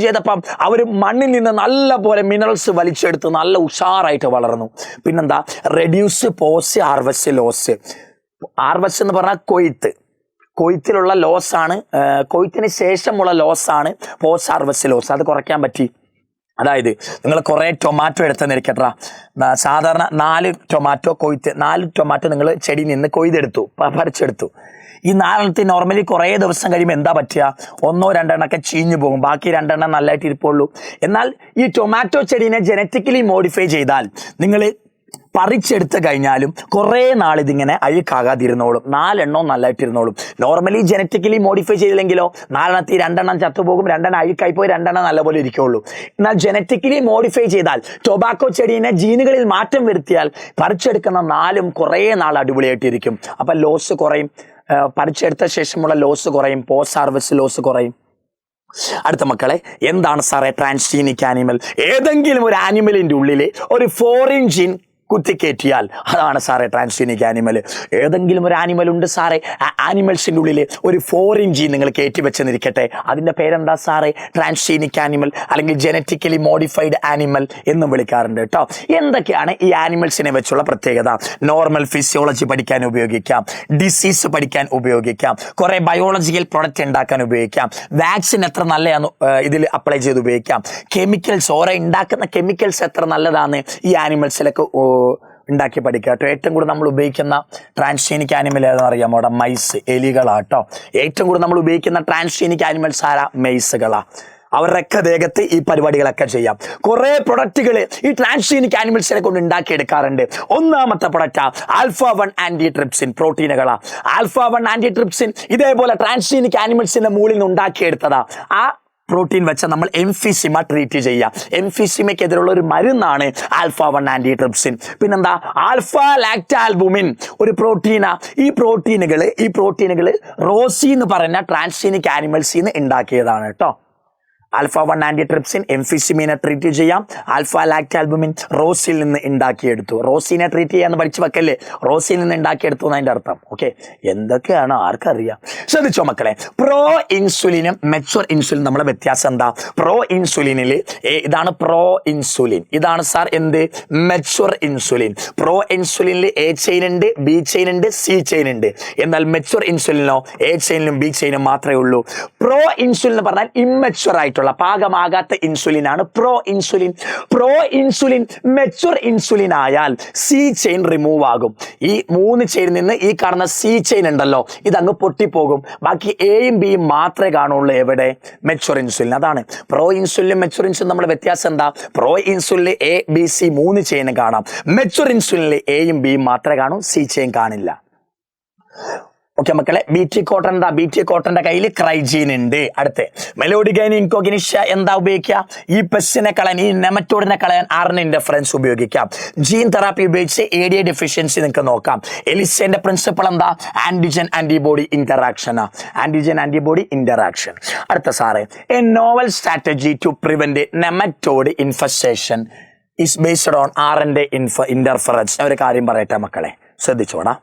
ചെയ്തപ്പം അവർ മണ്ണിൽ നിന്ന് നല്ല പോലെ മിനറൽസ് വലിച്ചെടുത്ത് നല്ല ഉഷാറായിട്ട് വളർന്നു. പിന്നെന്താ? Reduce post harvest loss. Harvest എന്ന് പറഞ്ഞാൽ കൊയ്ത്തിലുള്ള ലോസ് ആണ്, കൊയ്ത്തിന് ശേഷമുള്ള ലോസ് ആണ് പോസ്റ്റ് ഹാർവസ്റ്റ് ലോസ്. അത് കുറയ്ക്കാൻ പറ്റി. അതായത് നിങ്ങൾ കുറേ ടൊമാറ്റോ എടുത്തെന്നിരിക്കട്ടാ. സാധാരണ 4 ടൊമാറ്റോ നിങ്ങൾ ചെടിയിൽ നിന്ന് കൊയ്തെടുത്തു, പറിച്ചെടുത്തു. ഈ 4 നോർമലി കുറേ ദിവസം കഴിയുമ്പോൾ എന്താ പറ്റുക? 1-2 എണ്ണമൊക്കെ ചീഞ്ഞു പോകും, ബാക്കി 2 എണ്ണം നല്ലതായിട്ട് ഇരിപ്പുള്ളൂ. എന്നാൽ ഈ ടൊമാറ്റോ ചെടീനെ ജനറ്റിക്കലി മോഡിഫൈ ചെയ്താൽ നിങ്ങൾ പറിച്ചെടുത്ത് കഴിഞ്ഞാലും കുറേ നാൾ ഇതിങ്ങനെ അഴുക്കാകാതിരുന്നോളും. 4 എണ്ണവും നല്ലതായിട്ടിരുന്നോളും. നോർമലി ജനറ്റിക്കലി മോഡിഫൈ ചെയ്തില്ലെങ്കിലോ 4 എണ്ണത്തിൽ 2 എണ്ണം ചത്തുപോകും, 2 എണ്ണം അഴുക്കായി പോയി, 2 എണ്ണം നല്ലപോലെ ഇരിക്കുള്ളൂ. എന്നാൽ ജനറ്റിക്കലി മോഡിഫൈ ചെയ്താൽ ടൊബാക്കോ ചെടീനെ ജീനുകളിൽ മാറ്റം വരുത്തിയാൽ പറിച്ചെടുക്കുന്ന 4ഉം കുറേ നാൾ അടിപൊളിയായിട്ടിരിക്കും. അപ്പം ലോസ് കുറയും, പറിച്ചെടുത്ത ശേഷമുള്ള ലോസ് കുറയും, പോസ്റ്റ് ഹാർവസ്റ്റ് ലോസ് കുറയും. അടുത്ത മക്കളെ, എന്താണ് സാറേ ട്രാൻസ്ജീനിക് ആനിമൽ? ഏതെങ്കിലും ഒരു ആനിമലിന്റെ ഉള്ളിൽ ഒരു ഫോറിൻ ജീൻ കുത്തിക്കയറ്റിയാൽ അതാണ് സാറേ ട്രാൻസ്ജീനിക് ആനിമൽ. ഏതെങ്കിലും ഒരു ആനിമൽ ഉണ്ട് സാറേ, ആനിമൽസിൻ്റെ ഉള്ളിൽ ഒരു ഫോറിൻ ജീൻ നിങ്ങൾ കയറ്റി വെച്ചെന്നിരിക്കട്ടെ, അതിൻ്റെ പേരെന്താ സാറേ? ട്രാൻസ്ജീനിക് ആനിമൽ അല്ലെങ്കിൽ ജനറ്റിക്കലി മോഡിഫൈഡ് ആനിമൽ എന്നും വിളിക്കാറുണ്ട് കേട്ടോ. എന്തൊക്കെയാണ് ഈ ആനിമൽസിനെ വെച്ചുള്ള പ്രത്യേകത? നോർമൽ ഫിസിയോളജി പഠിക്കാൻ ഉപയോഗിക്കാം, ഡിസീസ് പഠിക്കാൻ ഉപയോഗിക്കാം, കുറെ ബയോളജിക്കൽ പ്രൊഡക്റ്റ് ഉണ്ടാക്കാൻ ഉപയോഗിക്കാം, വാക്സിൻ എത്ര നല്ലതാണ് ഇതിൽ അപ്ലൈ ചെയ്ത് ഉപയോഗിക്കാം, കെമിക്കൽസ് ഓരോ ഉണ്ടാക്കുന്ന കെമിക്കൽസ് എത്ര നല്ലതാണ് ഈ ആനിമൽസിലൊക്കെ ഉണ്ടാക്കി പഠിക്കുക കേട്ടോ. ഏറ്റവും കൂടുതൽ നമ്മൾ ഉപയോഗിക്കുന്ന ട്രാൻസ്ജീനിക് ആനിമൽ ഏതാണെന്ന് അറിയാമോ? അവിടെ മൈസ്, എലികളാട്ടോ. ഏറ്റവും കൂടുതൽ നമ്മൾ ഉപയോഗിക്കുന്ന ട്രാൻസ്ജീനിക് ആനിമൽസ് ആരാ? മൈസുകളാ. അവരുടെയൊക്കെ ദേഹത്ത് ഈ പരിപാടികളൊക്കെ ചെയ്യാം. കുറെ പ്രൊഡക്റ്റുകൾ ഈ ട്രാൻസ്ജീനിക് ആനിമൽസിനെ കൊണ്ട് ഉണ്ടാക്കിയെടുക്കാറുണ്ട്. ഒന്നാമത്തെ പ്രൊഡക്റ്റാ ആൽഫ-1 ആന്റിട്രിപ്സിൻ, പ്രോട്ടീനുകളാ. ആൽഫ-1 ആന്റിട്രിപ്സിൻ ഇതേപോലെ ട്രാൻസ്ജീനിക് ആനിമൽസിന്റെ മൂളിൽ നിന്ന് ഉണ്ടാക്കിയെടുത്തതാ. ആ പ്രോട്ടീൻ വെച്ച് നമ്മൾ എംഫിസിമ ട്രീറ്റ് ചെയ്യാം. എംഫിസിമയ്ക്കെതിരുള്ള ഒരു മരുന്നാണ് ആൽഫ-1 ആന്റിട്രിപ്സിൻ. പിന്നെന്താ? ആൽഫ ലാക്റ്റാൽബുമിൻ, ഒരു പ്രോട്ടീനാ. ഈ പ്രോട്ടീനുകൾ റോസി എന്ന് പറഞ്ഞ ട്രാൻസ്ജീനിക് ആനിമൽസിൽ നിന്ന് ഉണ്ടാക്കിയതാണ് കേട്ടോ. ആൽഫ-1 ആന്റിട്രിപ്സിൻ എംഫിസിമിനെ ട്രീറ്റ് ചെയ്യാം. ആൽഫ ലാക്റ്റാൽബുമിൻ റോസിൽ നിന്ന് ഉണ്ടാക്കിയെടുത്തു. റോസിനെ ട്രീറ്റ് ചെയ്യാന്ന് പഠിച്ചു വെക്കല്ലേ, റോസിൽ നിന്ന് ഉണ്ടാക്കിയെടുത്തു എന്നതിന്റെ അർത്ഥം. ഓക്കെ, എന്തൊക്കെയാണോ ആർക്കറിയാം. ശ്രദ്ധിച്ചോ മക്കളെ, പ്രോ ഇൻസുലിനും മെച്ചുവർ ഇൻസുലിൻ നമ്മളെ വ്യത്യാസം എന്താ? പ്രോ ഇൻസുലിനിൽ ഇതാണ് പ്രോ ഇൻസുലിൻ, ഇതാണ് സാർ എന്ത്? Mature insulin. പ്രോ ഇൻസുലിനിൽ എ ചെയിൻ ഉണ്ട്, ബി ചെയിൻ ഉണ്ട്, സി ചെയിൻ ഉണ്ട്. എന്നാൽ മെച്ചുവർ ഇൻസുലിനോ എ ചെയിനും ബി ചെയിനും മാത്രമേ ഉള്ളൂ. പ്രോ ഇൻസുലിൻ എന്ന് പറഞ്ഞാൽ ഇമ്മെച്ചുവർ ആയിട്ടുള്ള പാകമാകാത്ത ഇൻസുലിൻ ആണ് pro insulin. Pro insulin mature insulin ആയാൽ സി ചെയിൻ റിമൂവ് ആകും. ഈ 3 ചെയിനിൽ നിന്ന് ഈ കാണുന്ന സി ചെയിൻ ഉണ്ടല്ലോ, ഇതങ്ങ് പൊട്ടിപ്പോകും. ബാക്കി എയും ബിയും മാത്രമേ കാണുള്ളൂ. എവിടെ? Mature insulin. അതാണ് പ്രോ ഇൻസുലിനും മെച്ചുവർ ഇൻസുലിൻ നമ്മുടെ വ്യത്യാസം എന്താ? പ്രോ ഇൻസുലിനിൽ എ ബി സി 3 ചെയിൻ കാണാം. മെച്ചുവർ ഇൻസുലിനിൽ എയും ബിയും മാത്രമേ കാണൂ, സി ചെയിൻ കാണില്ല. ഓക്കെ മക്കളെ, ബീറ്റി കോട്ടൺ എന്താ? ബീറ്റി കോട്ടന്റെ കയ്യിൽ ക്രൈജീൻ ഉണ്ട്. അടുത്ത് മെലോഡിഗൈൻ ഇൻകോഗ്നിഷ്യ എന്താ ഉപയോഗിക്കുക? ഈ പെസ്റ്റിനെ കളയാൻ, ഈ നെമറ്റോഡിനെ കളയാൻ ആറിന് ഇന്റർഫറൻസ് ഉപയോഗിക്കാം. ജീൻ തെറാപ്പി ഉപയോഗിച്ച് ADA ഡെഫിഷ്യൻസി നിങ്ങൾക്ക് നോക്കാം. എലിസന്റെ പ്രിൻസിപ്പിൾ എന്താ? ആന്റിജൻ ആന്റിബോഡി ഇന്ററാക്ഷനാ. Antigen antibody interaction. അടുത്ത സാറേ, a novel strategy to prevent nematode infestation is based on RNA interference. ഒരു കാര്യം പറയട്ടെ മക്കളെ, ശ്രദ്ധിച്ചോടാ.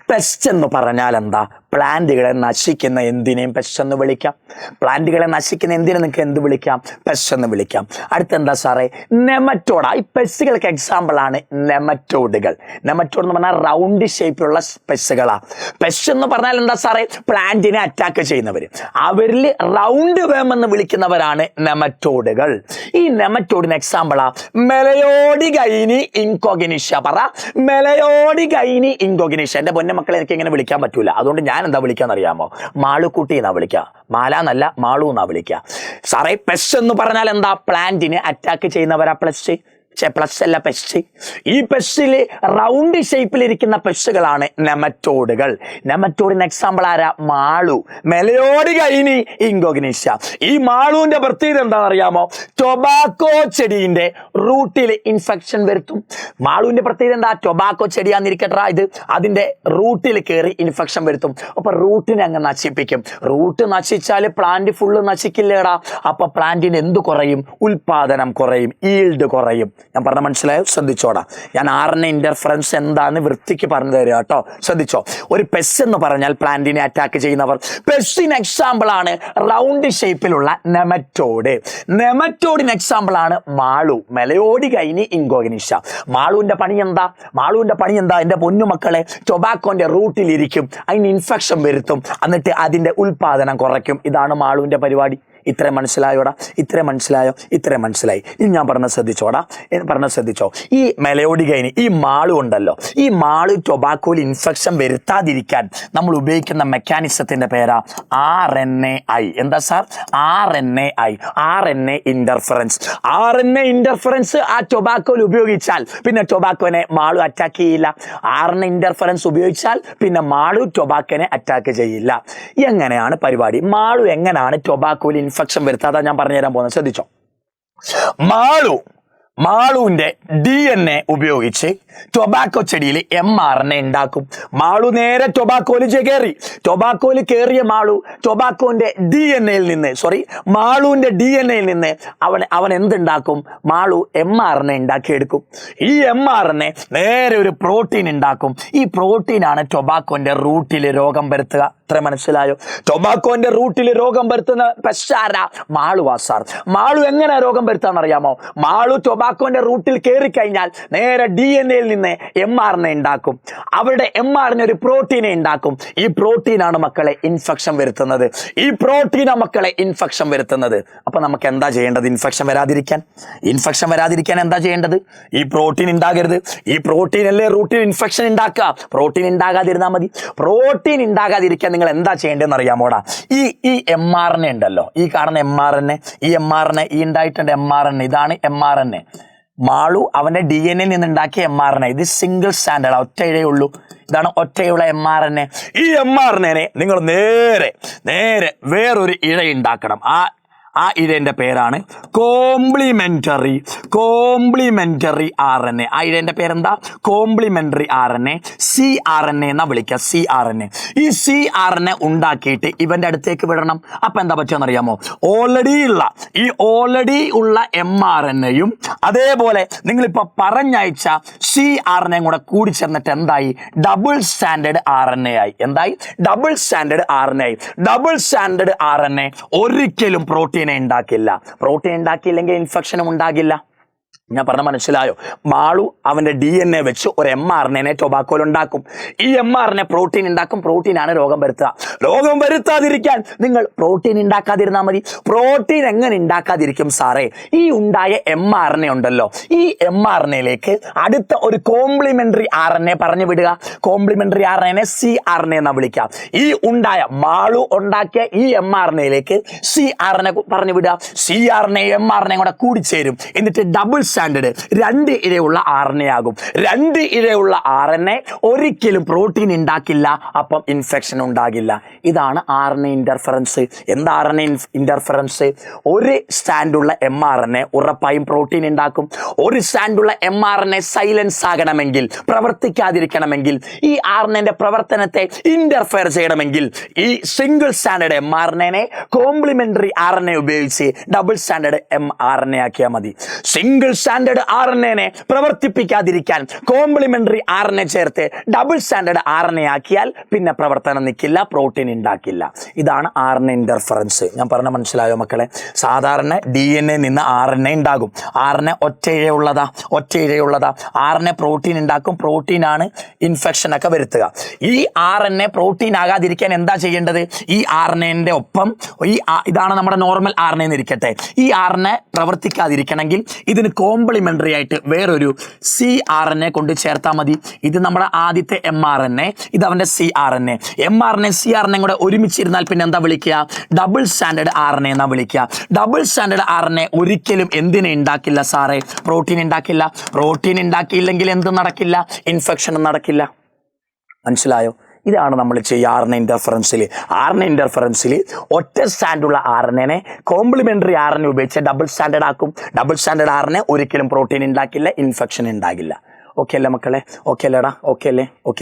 പെസ്റ്റ് എന്ന് പറഞ്ഞാൽ എന്താ? പ്ലാന്റുകളെ നശിക്കുന്ന എന്തിനേയും പെസ്റ്റ് എന്ന് വിളിക്കാം. പ്ലാന്റുകളെ നശിക്കുന്ന എന്തിനെ നിങ്ങൾക്ക് എന്ത് വിളിക്കാം? പെസ്റ്റ് എന്ന് വിളിക്കാം. അടുത്തെന്താ സാറേ? നെമറ്റോഡാ. ഈ പെസ്റ്റുകൾക്ക് എക്സാമ്പിൾ ആണ് നെമറ്റോഡുകൾ. നെമറ്റോഡ് എന്ന് പറഞ്ഞാൽ റൗണ്ട് ഷേപ്പിലുള്ള പെസ്റ്റുകളാ. പെസ്റ്റ് എന്ന് പറഞ്ഞാൽ എന്താ സാറേ? പ്ലാന്റിനെ അറ്റാക്ക് ചെയ്യുന്നവർ. അവരിൽ റൗണ്ട് വേം എന്ന് വിളിക്കുന്നവരാണ് നെമറ്റോഡുകൾ. ഈ നെമറ്റോഡിന് എക്സാമ്പിളാ മെലയോഡിഗൈനി ഇൻകോഗ്നിഷ്യ. പറ, മെലയോഡിഗൈനി ഇൻകോഗ്നിഷ്യ. എന്റെ പൊന്ന മക്കളെ, എനിക്ക് എങ്ങനെ വിളിക്കാൻ പറ്റൂല, അതുകൊണ്ട് ഞാൻ എന്താ വിളിക്കാന്ന് അറിയാമോ? മാളുക്കുട്ടി എന്നാ വിളിക്കുക. മാല എന്നല്ല, മാളു എന്നാ വിളിക്കുക. സാറേ, പെസ്റ്റ് എന്ന് പറഞ്ഞാൽ എന്താ? പ്ലാന്റിനെ അറ്റാക്ക് ചെയ്യുന്നവരാ പെസ്റ്റ്. പ്ലസ് അല്ല, പെസ്റ്റ്. ഈ പെസ്റ്റിൽ റൗണ്ട് ഷേപ്പിലിരിക്കുന്ന പെസ്റ്റുകളാണ് നെമറ്റോഡുകൾ. നെമറ്റോഡിന് എക്സാമ്പിൾ ആരാ? മാളു. മെലയോഡിഗൈനി ഇൻകോഗ്നിഷ്യ. ഈ മാളുവിന്റെ പ്രത്യേകത എന്താണെന്ന് അറിയാമോ? ടൊബാക്കോ ചെടിന്റെ റൂട്ടിൽ ഇൻഫെക്ഷൻ വരുത്തും. മാളുവിന്റെ പ്രത്യേകത എന്താ? ടൊബാക്കോ ചെടിയാന്നിരിക്കട്ടാ, ഇത് അതിന്റെ റൂട്ടിൽ കയറി ഇൻഫെക്ഷൻ വരുത്തും. അപ്പൊ റൂട്ടിനെ അങ്ങ് നശിപ്പിക്കും. റൂട്ട് നശിച്ചാൽ പ്ലാന്റ് ഫുള്ള് നശിക്കില്ലേടാ. അപ്പൊ പ്ലാന്റിന് എന്ത് കുറയും? ഉൽപാദനം കുറയും, ഈൽഡ് കുറയും. ഞാൻ പറഞ്ഞ മനസ്സിലായോ? ശ്രദ്ധിച്ചോടാ. ഞാൻ RNA ഇന്റർഫറൻസ് എന്താന്ന് വൃത്തിക്ക് പറഞ്ഞു തരിക കേട്ടോ. ശ്രദ്ധിച്ചോ. ഒരു പെസ്റ്റ് എന്ന് പറഞ്ഞാൽ പ്ലാന്റിനെ അറ്റാക്ക് ചെയ്യുന്നവർ. പെസ്റ്റിന് എക്സാമ്പിൾ ആണ് റൗണ്ട് ഷേപ്പിലുള്ള നെമറ്റോഡ്. നെമറ്റോഡിന് എക്സാമ്പിൾ ആണ് മാളു. മെലയോഡിഗൈനി ഇൻകോഗ്നിഷ്യ. മാളുവിന്റെ പണി എന്താ? എന്റെ പൊന്നുമക്കളെ, ടൊബാക്കോന്റെ റൂട്ടിലിരിക്കും, അതിന് ഇൻഫെക്ഷൻ വരുത്തും, എന്നിട്ട് അതിന്റെ ഉൽപാദനം കുറയ്ക്കും. ഇതാണ് മാളുവിന്റെ പരിപാടി. ഇത്രയും മനസ്സിലായോടാ? ഇത്രയും മനസ്സിലായി. ഇനി ഞാൻ പറഞ്ഞ ശ്രദ്ധിച്ചോ. ഈ മെലയോഡിഗൈനി, ഈ മാളു ഉണ്ടല്ലോ, ഈ മാളു ടൊബാക്കോയിൽ ഇൻഫെക്ഷൻ വരുത്താതിരിക്കാൻ നമ്മൾ ഉപയോഗിക്കുന്ന മെക്കാനിസത്തിന്റെ പേരാ RNAi. എന്താ sir? RNA interference. RNA interference ആ ടൊബാക്കോയിൽ ഉപയോഗിച്ചാൽ പിന്നെ ടൊബാക്കോനെ മാളു അറ്റാക്ക് ചെയ്യില്ല. RNA ഇന്റർഫറൻസ് ഉപയോഗിച്ചാൽ പിന്നെ മാളു ടൊബാക്കോനെ അറ്റാക്ക് ചെയ്യില്ല. എങ്ങനെയാണ് പരിപാടി? മാളു എങ്ങനെയാണ് ടൊബാക്കോയിൽ ഇൻഫെക്ഷൻ വരുത്താതെ ഞാൻ പറഞ്ഞുതരാൻ പോകുന്നത്. ശ്രദ്ധിച്ചോ. മാളുവിന്റെ DNA ഉപയോഗിച്ച് ടൊബാക്കോ ചെടിയിൽ mRNA ഉണ്ടാക്കും. മാളു നേരെ ടൊബാക്കോയിൽ കയറി. ടൊബാക്കോയിൽ കയറിയ മാളു ടൊബാക്കോന്റെ മാളുവിന്റെ DNA നിന്ന് അവൻ എന്തുണ്ടാക്കും? മാളു mRNA ഉണ്ടാക്കിയെടുക്കും. ഈ mRNA നേരെ ഒരു പ്രോട്ടീൻ ഉണ്ടാക്കും. ഈ പ്രോട്ടീനാണ് ടൊബാക്കോന്റെ റൂട്ടിൽ രോഗം വരുത്തുക. ഇത്ര മനസ്സിലായോ? ടൊബാക്കോന്റെ റൂട്ടിൽ രോഗം വരുത്തുന്ന പെസ്റ്റാര മാളുവാ സാർ. മാളു എങ്ങനെ രോഗം വരുത്താന്ന് അറിയാമോ? മാളു ടൊബാക്കോന്റെ റൂട്ടിൽ കയറി കഴിഞ്ഞാൽ നേരെ DNA നിന്ന് mRNA ഉണ്ടാക്കും. അവരുടെ mRNA ഒരു പ്രോട്ടീനെ ഉണ്ടാക്കും. ഈ പ്രോട്ടീനാണ് മക്കളെ ഇൻഫെക്ഷൻ വരുത്തുന്നത്. അപ്പൊ നമുക്ക് എന്താ ചെയ്യേണ്ടത്? ഇൻഫെക്ഷൻ വരാതിരിക്കാൻ എന്താ ചെയ്യേണ്ടത്? ഈ പ്രോട്ടീൻ ഉണ്ടാകരുത്. ഈ പ്രോട്ടീൻ അല്ലേ റൂട്ടിൽ ഇൻഫെക്ഷൻ ഉണ്ടാക്കുക. പ്രോട്ടീൻ ഉണ്ടാകാതിരുന്നാൽ മതി. പ്രോട്ടീൻ ഉണ്ടാകാതിരിക്കാൻ നിങ്ങൾ എന്താ ചെയ്യേണ്ടതെന്ന് അറിയാമോടാ? ഈ mRNA ഉണ്ടല്ലോ, ഈ കാണുന്ന mRNA ഈ ഉണ്ടായിട്ടുണ്ട് mRNA. ഇതാണ് mRNA. മാളു അവന്റെ DNA നിന്ന് ഉണ്ടാക്കിയ mRNA. ഇത് സിംഗിൾ സ്റ്റാൻഡേർഡ്, ഒറ്റ ഇഴയേ ഉള്ളൂ. ഇതാണ് ഒറ്റയുള്ള mRNA. ഈ mRNA നിങ്ങൾ നേരെ വേറൊരു ഇഴ ഉണ്ടാക്കണം. ആ ഇഴന്റെ പേരാണ് കോംപ്ലിമെന്ററി RNA. ആ ഇഴന്റെ പേരെന്താ? കോംപ്ലിമെന്ററി RNA, cRNA എന്നാ വിളിക്കുക. cRNA. ഈ cRNA ഉണ്ടാക്കിയിട്ട് ഇവന്റെ അടുത്തേക്ക് വിടണം. അപ്പൊ എന്താ പറ്റുമെന്ന് അറിയാമോ? ഓൾറെഡി ഉള്ള mRNAയും അതേപോലെ നിങ്ങളിപ്പോ പറഞ്ഞയച്ച cRNA കൂടെ കൂടി ചേർന്നിട്ട് എന്തായി? ഡബിൾ സ്റ്റാൻഡേർഡ് RNA ആയി. എന്തായി? ഡബിൾ സ്റ്റാൻഡേർഡ് RNA ഒരിക്കലും പ്രോട്ടീൻ ഉണ്ടാക്കിയില്ലെങ്കിൽ ഇൻഫെക്ഷനും ഉണ്ടാകില്ല. ഞാൻ പറഞ്ഞ മനസ്സിലായോ? മാളു അവന്റെ DNA വെച്ച് ഒരു mRNA ടൊബാക്കോയിൽ ഉണ്ടാക്കും. ഈ mRNA പ്രോട്ടീൻ ഉണ്ടാക്കും. പ്രോട്ടീനാണ് രോഗം വരുത്താതിരിക്കാൻ നിങ്ങൾ പ്രോട്ടീൻ ഉണ്ടാക്കാതിരുന്നാൽ മതി. പ്രോട്ടീൻ എങ്ങനെ ഉണ്ടാക്കാതിരിക്കും സാറേ? ഈ ഉണ്ടായ mRNA ഉണ്ടല്ലോ, ഈ mRNAയിലേക്ക് അടുത്ത ഒരു കോംപ്ലിമെന്ററി RNA പറഞ്ഞു വിടുക. കോംപ്ലിമെന്ററി RNA cRNA എന്നാ വിളിക്കാം. ഈ ഉണ്ടായ മാളു ഉണ്ടാക്കിയ ഈ mRNAയിലേക്ക് cRNA പറഞ്ഞു വിടുക. cRNA mRNA കൂടെ കൂടിച്ചേരും. എന്നിട്ട് ഡബിൾ സ്റ്റാൻഡേർഡ് 2 ഇഴയുള്ള RNA ആകും. 2 ഇഴയുള്ള RNA ഒരിക്കലും പ്രോട്ടീൻ ഉണ്ടാക്കില്ല. അപ്പം ഇൻഫെക്ഷൻ ഉണ്ടാകില്ല. ഇതാണ് RNA ഇന്റർഫറൻസ്. എന്താ RNA ഇന്റർഫറൻസ്? ഒരു സ്റ്റാൻഡുള്ള mRNA ഉറപ്പായും പ്രോട്ടീൻ ഉണ്ടാക്കും. ഒരു സ്റ്റാൻഡുള്ള mRNA സൈലൻസ് ആകണമെങ്കിൽ, പ്രവർത്തിക്കാതിരിക്കണമെങ്കിൽ, ഈ RNAന്റെ പ്രവർത്തനത്തെ ഇന്റർഫെയർ ചെയ്യണമെങ്കിൽ ഈ single standard mRNA complementary RNA ഉപയോഗിച്ച് ഡബിൾ സ്റ്റാൻഡേർഡ് mRNA ആക്കിയാൽ മതി. സിംഗിൾ സ്റ്റാൻഡേർഡ് RNA പ്രവർത്തിപ്പിക്കാതിരിക്കാൻ കോംപ്ലിമെന്ററി RNA ചേർത്ത് ഡബിൾ സ്റ്റാൻഡേർഡ് RNA ആക്കിയാൽ പിന്നെ പ്രവർത്തനം നിൽക്കില്ല, പ്രോട്ടീൻ ഉണ്ടാക്കില്ല. ഇതാണ് RNA ഇന്റർഫറൻസ്. ഞാൻ പറഞ്ഞ മനസ്സിലായോ മക്കളെ? സാധാരണ DNA നിന്ന് RNA ഉണ്ടാകും. RNA ഒറ്റ ഇഴയുള്ളതാ. RNA പ്രോട്ടീൻ ഉണ്ടാക്കും. പ്രോട്ടീനാണ് ഇൻഫെക്ഷൻ ഒക്കെ വരുത്തുക. ഈ RNA പ്രോട്ടീൻ ആകാതിരിക്കാൻ എന്താ ചെയ്യേണ്ടത്? ഈ RNAന്റെ ഒപ്പം ഇതാണ് നമ്മുടെ നോർമൽ RNA എന്നിരിക്കട്ടെ. ഈ RNA പ്രവർത്തിക്കാതിരിക്കണമെങ്കിൽ ഇതിന് കോംപ്ലിമെന്ററി ആയിട്ട് വേറൊരു cRNA കൊണ്ട് ചേർത്താൽ മതി. ഇത് നമ്മുടെ ആദ്യത്തെ mRNA, ഇത് അവന്റെ cRNA. mRNA cRNA കൂടെ ഒരുമിച്ചിരുന്നാൽ പിന്നെ എന്താ വിളിക്കുക? ഡബിൾ സ്റ്റാൻഡേർഡ് RNA എന്നാ വിളിക്കുക. ഡബിൾ സ്റ്റാൻഡേർഡ് RNA ഒരിക്കലും എന്തിനെ ഉണ്ടാക്കില്ല സാറേ? പ്രോട്ടീൻ ഉണ്ടാക്കില്ല. പ്രോട്ടീൻ ഉണ്ടാക്കിയില്ലെങ്കിൽ എന്ത് നടക്കില്ല? ഇൻഫെക്ഷനും നടക്കില്ല. മനസ്സിലായോ? ഇതാണ് നമ്മൾ ചെയ്യുക RNA ഇന്റർഫറൻസിൽ. ഒറ്റ സ്റ്റാൻഡുള്ള RNA കോംപ്ലിമെന്ററി RNA ഉപയോഗിച്ച് ഡബിൾ സ്റ്റാൻഡേർഡ് ആക്കും. ഡബിൾ സ്റ്റാൻഡേർഡ് RNA ഒരിക്കലും പ്രോട്ടീൻ ഉണ്ടാക്കില്ല, ഇൻഫെക്ഷൻ ഉണ്ടാകില്ല. ഓക്കെ അല്ലേ മക്കളെ? ഓക്കെ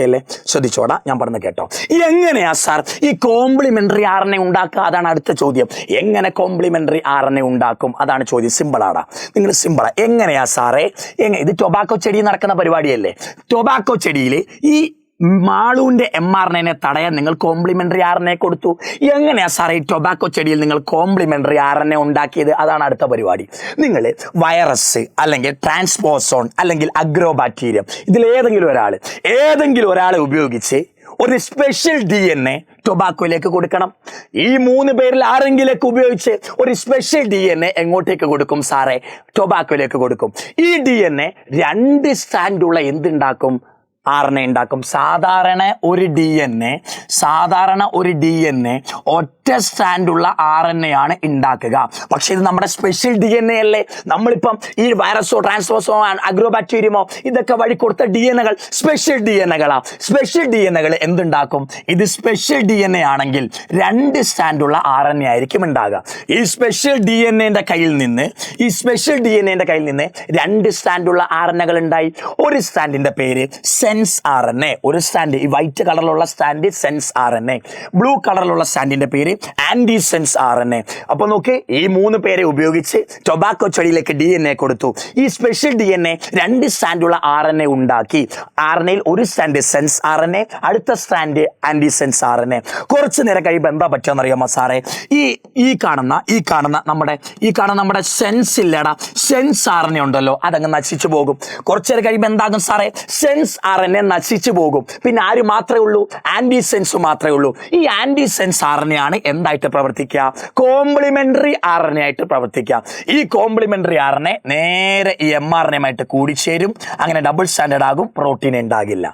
അല്ലേ? ശ്രദ്ധിച്ചോടാ, ഞാൻ പറഞ്ഞു കേട്ടോ. എങ്ങനെയാ സാർ ഈ കോംപ്ലിമെന്ററി RNA ഉണ്ടാക്കുക? അതാണ് അടുത്ത ചോദ്യം. എങ്ങനെ കോംപ്ലിമെന്ററി RNA ഉണ്ടാക്കും? അതാണ് ചോദ്യം. സിമ്പിളാടാ, നിങ്ങൾ സിമ്പിളാ. എങ്ങനെയാ സാറേ? ഇത് ടൊബാക്കോ ചെടി നടക്കുന്ന പരിപാടിയല്ലേ? ടൊബാക്കോ ചെടിയിൽ ഈ മാളുവിന്റെ mRNA തടയാൻ നിങ്ങൾ കോംപ്ലിമെന്ററി RNA കൊടുത്തു. എങ്ങനെയാ സാറേ ഈ ടൊബാക്കോ ചെടിയിൽ നിങ്ങൾ കോംപ്ലിമെന്ററി RNA ഉണ്ടാക്കിയത്? അതാണ് അടുത്ത പരിപാടി. നിങ്ങൾ വൈറസ് അല്ലെങ്കിൽ ട്രാൻസ്പോസോൺ അല്ലെങ്കിൽ അഗ്രോബാക്ടീരിയം ഇതിലേതെങ്കിലും ഒരാളെ ഉപയോഗിച്ച് ഒരു സ്പെഷ്യൽ DNA ടൊബാക്കോയിലേക്ക് കൊടുക്കണം. ഈ 3 പേരിൽ ആരെങ്കിലേക്ക് ഉപയോഗിച്ച് ഒരു സ്പെഷ്യൽ DNA എങ്ങോട്ടേക്ക് കൊടുക്കും സാറേ? ടൊബാക്കോയിലേക്ക് കൊടുക്കും. ഈ DNA 2 സ്റ്റാൻഡുള്ള എന്തുണ്ടാക്കും? RNA ഉണ്ടാക്കും. സാധാരണ ഒരു ഡി എൻ എ ഒറ്റ സ്റ്റാൻഡുള്ള RNA ആണ് ഉണ്ടാക്കുക. പക്ഷെ ഇത് നമ്മുടെ സ്പെഷ്യൽ DNA അല്ലേ. നമ്മളിപ്പം ഈ വൈറസോ ട്രാൻസ്പോസോ അഗ്രോബാക്ടീരിയമോ ഇതൊക്കെ വഴി കൊടുത്ത DNA special DNA special DNA എന്തുണ്ടാക്കും? ഇത് സ്പെഷ്യൽ DNA ആണെങ്കിൽ 2 സ്റ്റാൻഡുള്ള RNA ആയിരിക്കും ഉണ്ടാകുക. ഈ സ്പെഷ്യൽ DNAന്റെ കയ്യിൽ നിന്ന് 2 സ്റ്റാൻഡുള്ള RNA ഉണ്ടായി. ഒരു സ്റ്റാൻഡിന്റെ പേര് സെൻസ് RNA. ഒരു സ്റ്റാൻഡ്, ഈ വൈറ്റ് കളറിലുള്ള സ്റ്റാൻഡ് സെൻസ് RNA, ബ്ലൂ കളറിലുള്ള സ്റ്റാൻഡിന്റെ പേര് ആന്റി സെൻസ് RNA. അപ്പൊ നോക്ക്, ഈ 3 പേരെ ഉപയോഗിച്ച് ടൊബാക്കോ ചെടിയിലേക്ക് DNA കൊടുത്തു. ഈ സ്പെഷ്യൽ DNA 2 സ്റ്റാൻഡുള്ള RNA ഉണ്ടാക്കി. RNAയിൽ ഒരു സ്റ്റാൻഡ് സെൻസ് RNA, അടുത്ത സ്റ്റാൻഡ് ആന്റി സെൻസ് RNA. കുറച്ച് നേരം കഴിയുമ്പോൾ എന്താ പറ്റുക അറിയാമോ സാറേ? ഈ കാണുന്ന നമ്മുടെ സെൻസ് ഇല്ലടാ, സെൻസ് RNA ഉണ്ടല്ലോ, അതങ്ങ് നശിച്ചു പോകും. കുറച്ചു നേരം കഴിയുമ്പോൾ എന്താകും സാറേ? സെൻസ് RNA നശിച്ചു പോകും. പിന്നെ ആര് മാത്രമേ ഉള്ളൂ? ആന്റി സെൻസ് മാത്രമേ ഉള്ളൂ. ഈ ആന്റി സെൻസ് RNA ആണ് എന്തായിട്ട് പ്രവർത്തിക്കുക? കോംപ്ലിമെന്ററി RNA ആയിട്ട് പ്രവർത്തിക്കുക. ഈ കോംപ്ലിമെന്ററി RNA നേരെ ഈ mRNA ആയിട്ട് കൂടിച്ചേരും. അങ്ങനെ ഡബിൾ സ്റ്റാൻഡേർഡ് ആകും, പ്രോട്ടീൻ ഉണ്ടാകില്ല.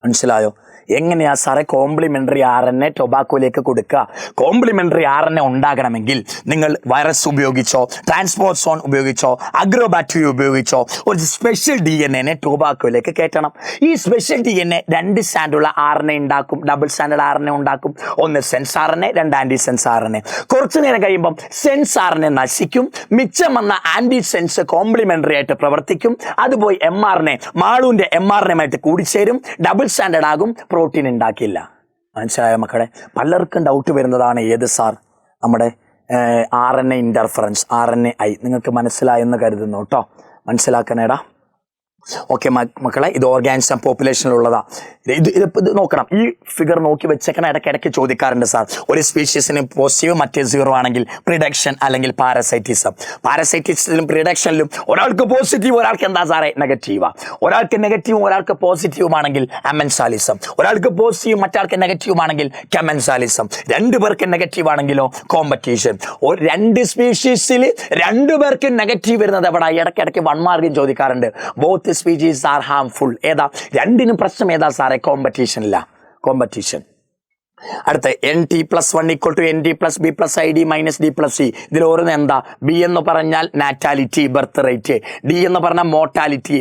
മനസ്സിലായോ? എങ്ങനെയാ സാറേ കോംപ്ലിമെന്ററി RNA ടൊബാക്കോയിലേക്ക് കൊടുക്കുക? കോംപ്ലിമെന്ററി RNA ഉണ്ടാകണമെങ്കിൽ നിങ്ങൾ വൈറസ് ഉപയോഗിച്ചോ, ട്രാൻസ്പോസോൺ ഉപയോഗിച്ചോ, അഗ്രോബാക്ടീരിയ ഉപയോഗിച്ചോ ഒരു സ്പെഷ്യൽ DNA ടൊബാക്കോയിലേക്ക് കയറ്റണം. ഈ സ്പെഷ്യൽ DNA 2 സ്റ്റാൻഡുള്ള RNA ഉണ്ടാക്കും, ഡബിൾ സ്റ്റാൻഡേർഡ് RNA ഉണ്ടാക്കും. ഒന്ന് sense RNA, 2 antisense RNA. കുറച്ചു നേരം കഴിയുമ്പം സെൻസ് RNA നശിക്കും, മിച്ചം വന്ന ആന്റി സെൻസ് കോംപ്ലിമെന്ററി ആയിട്ട് പ്രവർത്തിക്കും. അതുപോയി mRNA, മാളുവിന്റെ mRNA ആയിട്ട് കൂടിച്ചേരും, ഡബിൾ സ്റ്റാൻഡേർഡ് ആകും, പ്രോട്ടീൻ ഉണ്ടാക്കില്ല. മനസ്സിലായ മക്കളെ? പലർക്കും ഡൗട്ട് വരുന്നതാണ് ഏത് സാർ? നമ്മുടെ RNA ഇന്റർഫറൻസ്, RNAi. നിങ്ങൾക്ക് മനസ്സിലായെന്ന് കരുതുന്നു കേട്ടോ. മനസ്സിലാക്കണേടാ. ഓക്കെ മക്കളെ, ഇത് ഓർഗാനിസം പോപ്പുലേഷനിലുള്ളതാ. ഇത് നോക്കണം, ഈ ഫിഗർ നോക്കി വെച്ചേക്കണ. ഇടയ്ക്കിടയ്ക്ക് ചോദിക്കാറുണ്ട് സാർ, ഒരു സ്പീഷീസിന് പോസിറ്റീവ് മറ്റേ 0 ആണെങ്കിൽ പ്രിഡക്ഷൻ അല്ലെങ്കിൽ പാരസൈറ്റിസം. പാരസൈറ്റിസത്തിലും പ്രിഡക്ഷനിലും ഒരാൾക്ക് പോസിറ്റീവ്, ഒരാൾക്ക് എന്താ സാറേ നെഗറ്റീവാ. ഒരാൾക്ക് നെഗറ്റീവും ഒരാൾക്ക് പോസിറ്റീവും ആണെങ്കിൽ അമെൻസാലിസം. ഒരാൾക്ക് പോസിറ്റീവ് മറ്റാൾക്ക് നെഗറ്റീവും ആണെങ്കിൽ കെമൻസാലിസം. 2 പേർക്ക് നെഗറ്റീവ് ആണെങ്കിലോ കോമ്പറ്റീഷൻ. 2 സ്പീഷീസിൽ 2 പേർക്ക് നെഗറ്റീവ് വരുന്നത് എവിടെ? ഇടയ്ക്കിടയ്ക്ക് 1 മാർക്കും ചോദിക്കാറുണ്ട്. Both species are harmful. ഏതാ? 2നും പ്രശ്നം ഏതാ സാറേ? കോമ്പറ്റീഷൻ ഇല്ല, കോമ്പറ്റീഷൻ. അടുത്ത NT+1 = NT+B+ID - D+C. ഇതിൽ ഓരോന്ന് എന്താ? B എന്ന് പറഞ്ഞാൽ നാറ്റാലിറ്റി, ബർത്ത് റേറ്റ്. D എന്ന് പറഞ്ഞാൽ മോർട്ടാലിറ്റി,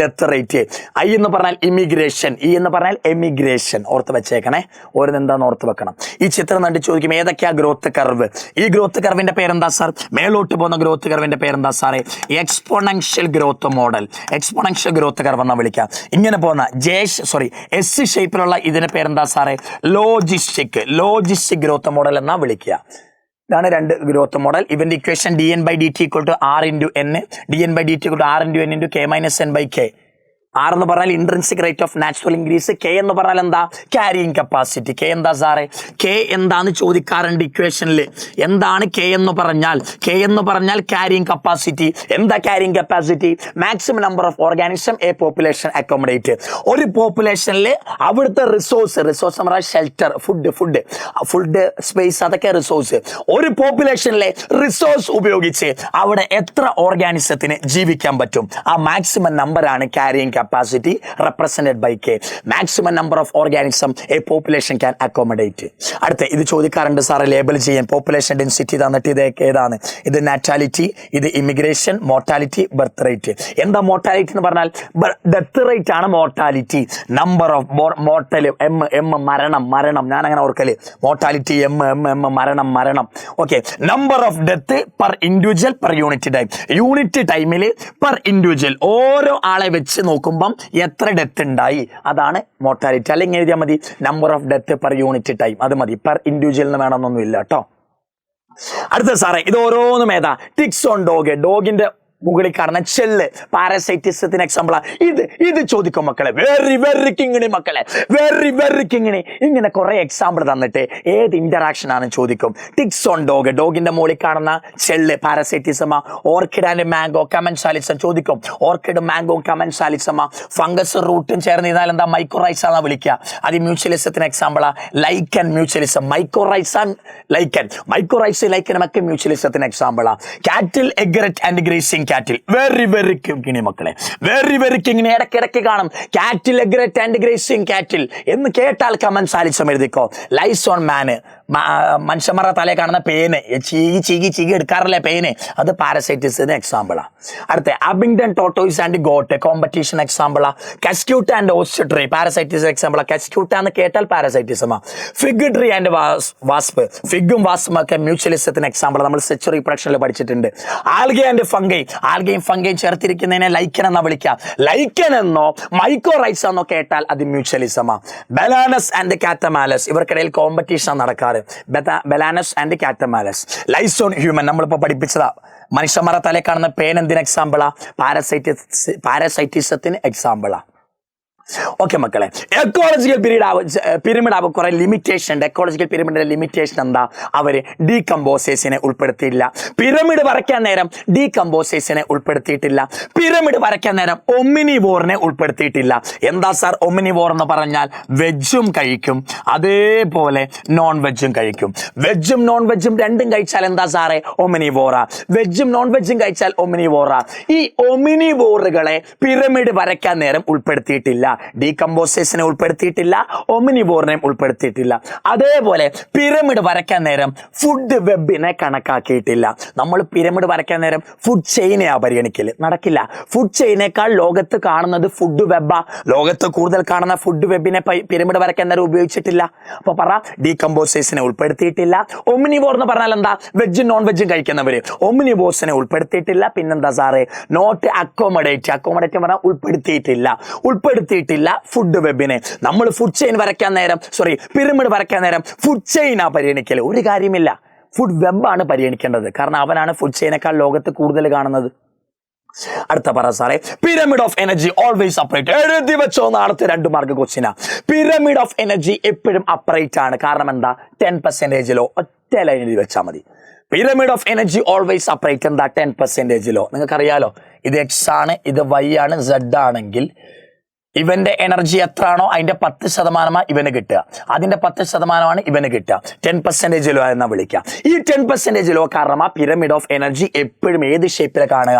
ഡെത്ത് റേറ്റ്. I എന്ന് പറഞ്ഞാൽ ഇമിഗ്രേഷൻ, E എന്ന് പറഞ്ഞാൽ എമിഗ്രേഷൻ. ഓർത്ത് വെച്ചേക്കണേ, ഓരോന്ന് എന്താന്ന് ഓർത്ത് വെക്കണം. ഈ ചിത്രം കണ്ട് ചോദിക്കും ഏതൊക്കെയാ ഗ്രോത്ത് കർവ്. ഈ ഗ്രോത്ത് കർവിന്റെ പേരെന്താ സാർ? മേലോട്ട് പോകുന്ന ഗ്രോത്ത് കർവിന്റെ പേരെന്താ സാറേ? Exponential growth model, exponential growth curve എന്നാ വിളിക്കാം. ഇങ്ങനെ പോകുന്ന S ഷേപ്പിലുള്ള ഇതിന്റെ പേരെന്താ സാറേ? ലോജിസ്റ്റിക് ഗ്രോത്ത് മോഡൽ എന്നാ വിളിക്കുക. ഇതാണ് 2 ഗ്രോത്ത് മോഡൽ. ഇവന്റെ equation dN/dt = R × N, dN/dt = R × N × K - N/K. R എന്ന് പറഞ്ഞാൽ intrinsic rate of natural increase. K എന്ന് പറഞ്ഞാൽ എന്താ? Carrying capacity. K എന്താ സാറേ? K എന്താന്ന് ചോദിക്കാറുണ്ട് ഇക്വേഷനിൽ. എന്താണ് K എന്ന് പറഞ്ഞാൽ? K എന്ന് പറഞ്ഞാൽ ക്യാരിയിങ് കപ്പാസിറ്റി. എന്താ carrying capacity? Maximum number of organism A population accommodate. ഒരു പോപ്പുലേഷനിൽ അവിടുത്തെ റിസോഴ്സ് എന്ന് പറഞ്ഞാൽ ഷെൽട്ടർ, ഫുഡ്, സ്പേസ്, അതൊക്കെ റിസോഴ്സ്. ഒരു പോപ്പുലേഷനിലെ റിസോഴ്സ് ഉപയോഗിച്ച് അവിടെ എത്ര ഓർഗാനിസത്തിന് ജീവിക്കാൻ പറ്റും? ആ മാക്സിമം നമ്പറാണ് carrying capacity represented by K. Maximum number of organism a population can accommodate. അടുത്ത ഇത് ചോദിക്കാറുണ്ട് സാറ്, ലേബൽ ചെയ്യാൻ. പോപ്പുലേഷൻ ഡെൻസിറ്റി തന്നിട്ട് ഇത് ഏതാണ്? ഇത് നാറ്റാലിറ്റി, ഇത് ഇമിഗ്രേഷൻ, മോർട്ടാലിറ്റി, ബർത്ത് റേറ്റ്. എന്താ മോർട്ടാലിറ്റി എന്ന് പറഞ്ഞാൽ? ഡെത്ത് റേറ്റ് ആണ് mortality. Number of mortal, M മരണം. ഞാൻ അങ്ങനെ ഓർക്കല്. മോർട്ടാലിറ്റി എം മരണം. Okay. Number of death per individual per unit time. Unit ടൈമിൽ പെർ ഇൻഡിവിജ്വൽ ഓരോ ആളെ വെച്ച് നോക്കുമ്പോൾ എത്ര ഡെത്ത് ഉണ്ടായി, അതാണ് മോർട്ടാലിറ്റി. അല്ലെങ്കിൽ എഴുതിയാൽ മതി number of death per unit time. അത് മതി, പെർ ഇൻഡിവിജ്വൽ എന്ന് വേണമെന്നൊന്നും ഇല്ല കേട്ടോ. അടുത്ത സാറേ, ഇത് ഓരോന്നും ഏതാ? ടിക്സ് ഓൺ ഡോഗ്. ഡോഗിന്റെ മുകളിൽ കാണുന്ന ചെല്ല് പാരസൈറ്റിസത്തിന് എക്സാമ്പിളാ. ഇത് ചോദിക്കും മക്കളെ. വെരി കിങ്ങിണി മക്കളെ, വെരി കിങ്ങിണി. ഇങ്ങനെ കുറെ എക്സാമ്പിൾ തന്നിട്ട് ഏത് ഇന്ററാക്ഷൻ ആണ് ചോദിക്കും. ടിക്സ് ഓൺ ഡോഗ്, ഡോഗിന്റെ മുകളിൽ കാണുന്ന ചെല്ല് പാരസൈറ്റിസമ. ഓർക്കിഡ് ആൻഡ് മാംഗോ കമൻസാലിസം ചോദിക്കും. ഓർക്കിഡ്, മാംഗോ, കമൻസാലിസമ. ഫംഗസ് റൂട്ടും ചേർന്ന് ഇരുന്നാൽ എന്താ? മൈക്രോറൈസ എന്നാ വിളിക്കുക. അത് മ്യൂച്വലിസത്തിന് എക്സാമ്പിളാ. ലൈക്കൻ, മ്യൂച്വലിസം. മൈക്രോറൈസും ലൈക്കനും ഒക്കെ മ്യൂച്വലിസത്തിന് എക്സാമ്പിളാ. കാറ്റിൽ, എഗ്രറ്റ് ആൻഡ് ഗ്രേസിംഗ് കാറ്റിൽ വെരി വെരി കിങ്ങിണി മക്കളെ, വെരി വെരി കിങ്ങിണി ഇടയ്ക്കിടയ്ക്ക് കാണും. കാറ്റിൽ ഗ്രേറ്റ് ആൻഡ് ഗ്രേസിങ് കാറ്റിൽ എന്ന് കേട്ടാൽ കമന്റ് സാലിസം എഴുതിക്കോ. ലൈസ് ഓൺ മാന്, മനുഷ്യന്മാരുടെ തലയിൽ കാണുന്ന പേന്, ചീകി എടുക്കാറില്ലേ പേന്, അത് പാരസൈറ്റിസിന് എക്സാമ്പിളാ. അടുത്ത Abingdon tortoise and goat competition എക്സാമ്പിളാ. കസ്ക്യൂട്ട ആൻഡ് ഓസ്ട്രി പാരസൈറ്റിസ് എക്സാമ്പിളാ. കസ്ക്യൂട്ട എന്ന് കേട്ടാൽ പാരസൈറ്റിസമാ. ഫിഗ് ട്രീ ആൻഡ് വാസ്പ്, ഫിഗും വാസ്പും ഒക്കെ മ്യൂച്വലിസത്തിന് എക്സാമ്പിൾ, നമ്മൾ സെക്ച്വൽ റീപ്രൊഡക്ഷനിൽ പഠിച്ചിട്ടുണ്ട്. ആൽഗെ ആൻഡ് ഫംഗൈ, ആൽഗയും ഫംഗയും ചേർത്തിരിക്കുന്നതിനെ ലൈക്കൻ എന്നാ വിളിക്കാം. ലൈക്കൻ എന്നോ മൈക്കോറൈറ്റ്സ് എന്നോ കേട്ടാൽ അത് മ്യൂച്വലിസമാ. ബലാനസ് ആൻഡ് കാറ്റമാലസ്, ഇവർക്കിടയിൽ കോമ്പറ്റീഷൻ നടക്കാറ്. ബലാനസ് ആൻഡ് കാറ്റമാലസ്. ലൈസോൺ ഹ്യൂമൻ നമ്മളിപ്പോ പഠിപ്പിച്ചതാ. മനുഷ്യന്മാരെ തലയിൽ കാണുന്ന പേൻ എന്തിന് എക്സാമ്പിളാ? പാരസൈറ്റിസത്തിന് എക്സാമ്പിളാ. ഓക്കെ മക്കളെ, എക്കോളജിക്കൽ പിരമിഡ് ആവും കുറെ ലിമിറ്റേഷൻ ഉണ്ട്. എക്കോളജിക്കൽ പിരമിഡിന്റെ ലിമിറ്റേഷൻ എന്താ? അവര് ഡീകമ്പോസേഴ്സിനെ ഉൾപ്പെടുത്തിയില്ല. പിരമിഡ് വരയ്ക്കാൻ നേരം ഡീകമ്പോസേഴ്സിനെ ഉൾപ്പെടുത്തിയിട്ടില്ല. പിരമിഡ് വരയ്ക്കാൻ നേരം ഒമിനിവോറിനെ ഉൾപ്പെടുത്തിയിട്ടില്ല. എന്താ സാർ ഒമിനിവോർ എന്ന് പറഞ്ഞാൽ? വെജും കഴിക്കും, അതേപോലെ നോൺ വെജും കഴിക്കും. വെജും നോൺ വെജും രണ്ടും കഴിച്ചാൽ എന്താ സാറേ? ഒമിനിവോറാ. വെജും നോൺ വെജും കഴിച്ചാൽ ഒമിനിവോറാ. ഈ ഒമിനിവോറുകളെ പിരമിഡ് വരയ്ക്കാൻ നേരം ഉൾപ്പെടുത്തിയിട്ടില്ല. ഡീകമ്പോസേഴ്സിനെ ഉൾപ്പെടുത്തിയിട്ടില്ല, ഒമിനിവോറിനെയും ഉൾപ്പെടുത്തിയിട്ടില്ല. അതേപോലെ പിരമിഡ് വരയ്ക്കാൻ നേരം ഫുഡ് വെബിനെ കണക്കാക്കിയിട്ടില്ല. നമ്മൾ പിരമിഡ് വരയ്ക്കാൻ നേരം ഫുഡ് ചെയിനെയാ പരിഗണിക്കല്. നടക്കില്ല. ഫുഡ് ചെയിനേക്കാൾ ലോകത്ത് കാണുന്നത് ഫുഡ് വെബാ. ലോകത്ത് കൂടുതൽ കാണുന്ന ഫുഡ് വെബിനെ പിരമിഡ് വരയ്ക്കാൻ നേരം ഉപയോഗിച്ചിട്ടില്ല. അപ്പൊ പറ, ഡീകമ്പോസേഴ്സിനെ ഉൾപ്പെടുത്തിയിട്ടില്ല. ഒമിനിവോർ എന്ന് പറഞ്ഞാൽ എന്താ? വെജും നോൺ വെജും കഴിക്കുന്നവര്. ഒമിനിവോഴ്സിനെ ഉൾപ്പെടുത്തിയിട്ടില്ല. പിന്നെന്താ സാറേ? Not accommodate. അക്കോമഡേറ്റ് പറഞ്ഞാൽ ഉൾപ്പെടുത്തിയിട്ടില്ല ഫുഡ് വെബിനെ. നമ്മൾ ഫുഡ് ചെയിൻ വരയ്ക്കാൻ നേരം പിരമിഡ് വരയ്ക്കാൻ നേരം ഫുഡ് ചെയിനാ പരിഗണിക്കല്. ഒരു കാര്യമില്ല, ഫുഡ് വെബാണ് പരിഗണിക്കേണ്ടത്. കാരണം അവനാണ് ഫുഡ് ചെയിനേക്കാൾ ലോകത്ത് കൂടുതൽ കാണുന്നത്. അടുത്ത പറ സാറേ, pyramid of energy always upright. എഴുതി വെച്ചോ, നാളത്തെ 2 മാർക്ക് ക്വസ്റ്റ്യനാ. പിരമിഡ് ഓഫ് എനർജി എപ്പോഴും അപ്രൈറ്റ് ആണ്. കാരണം എന്താ? 10% ഒറ്റ ലൈൻ എഴുതി വെച്ചാൽ മതി. Pyramid of energy always upright എന്താ? 10% നിങ്ങൾക്കറിയാലോ. ഇത് എക്സ് ആണ്, ഇത് വൈ ആണ്, സെഡ് ആണെങ്കിൽ ഇവന്റെ എനർജി എത്രയാണോ അതിന്റെ 10% ഇവന് കിട്ടുക, അതിന്റെ 10% ഇവന് കിട്ടുക. 10% എന്നാ വിളിക്കുക. ഈ 10% കാരണം ആ പിരമിഡ് ഓഫ് എനർജി എപ്പോഴും ഏത് ഷേപ്പിൽ കാണുക?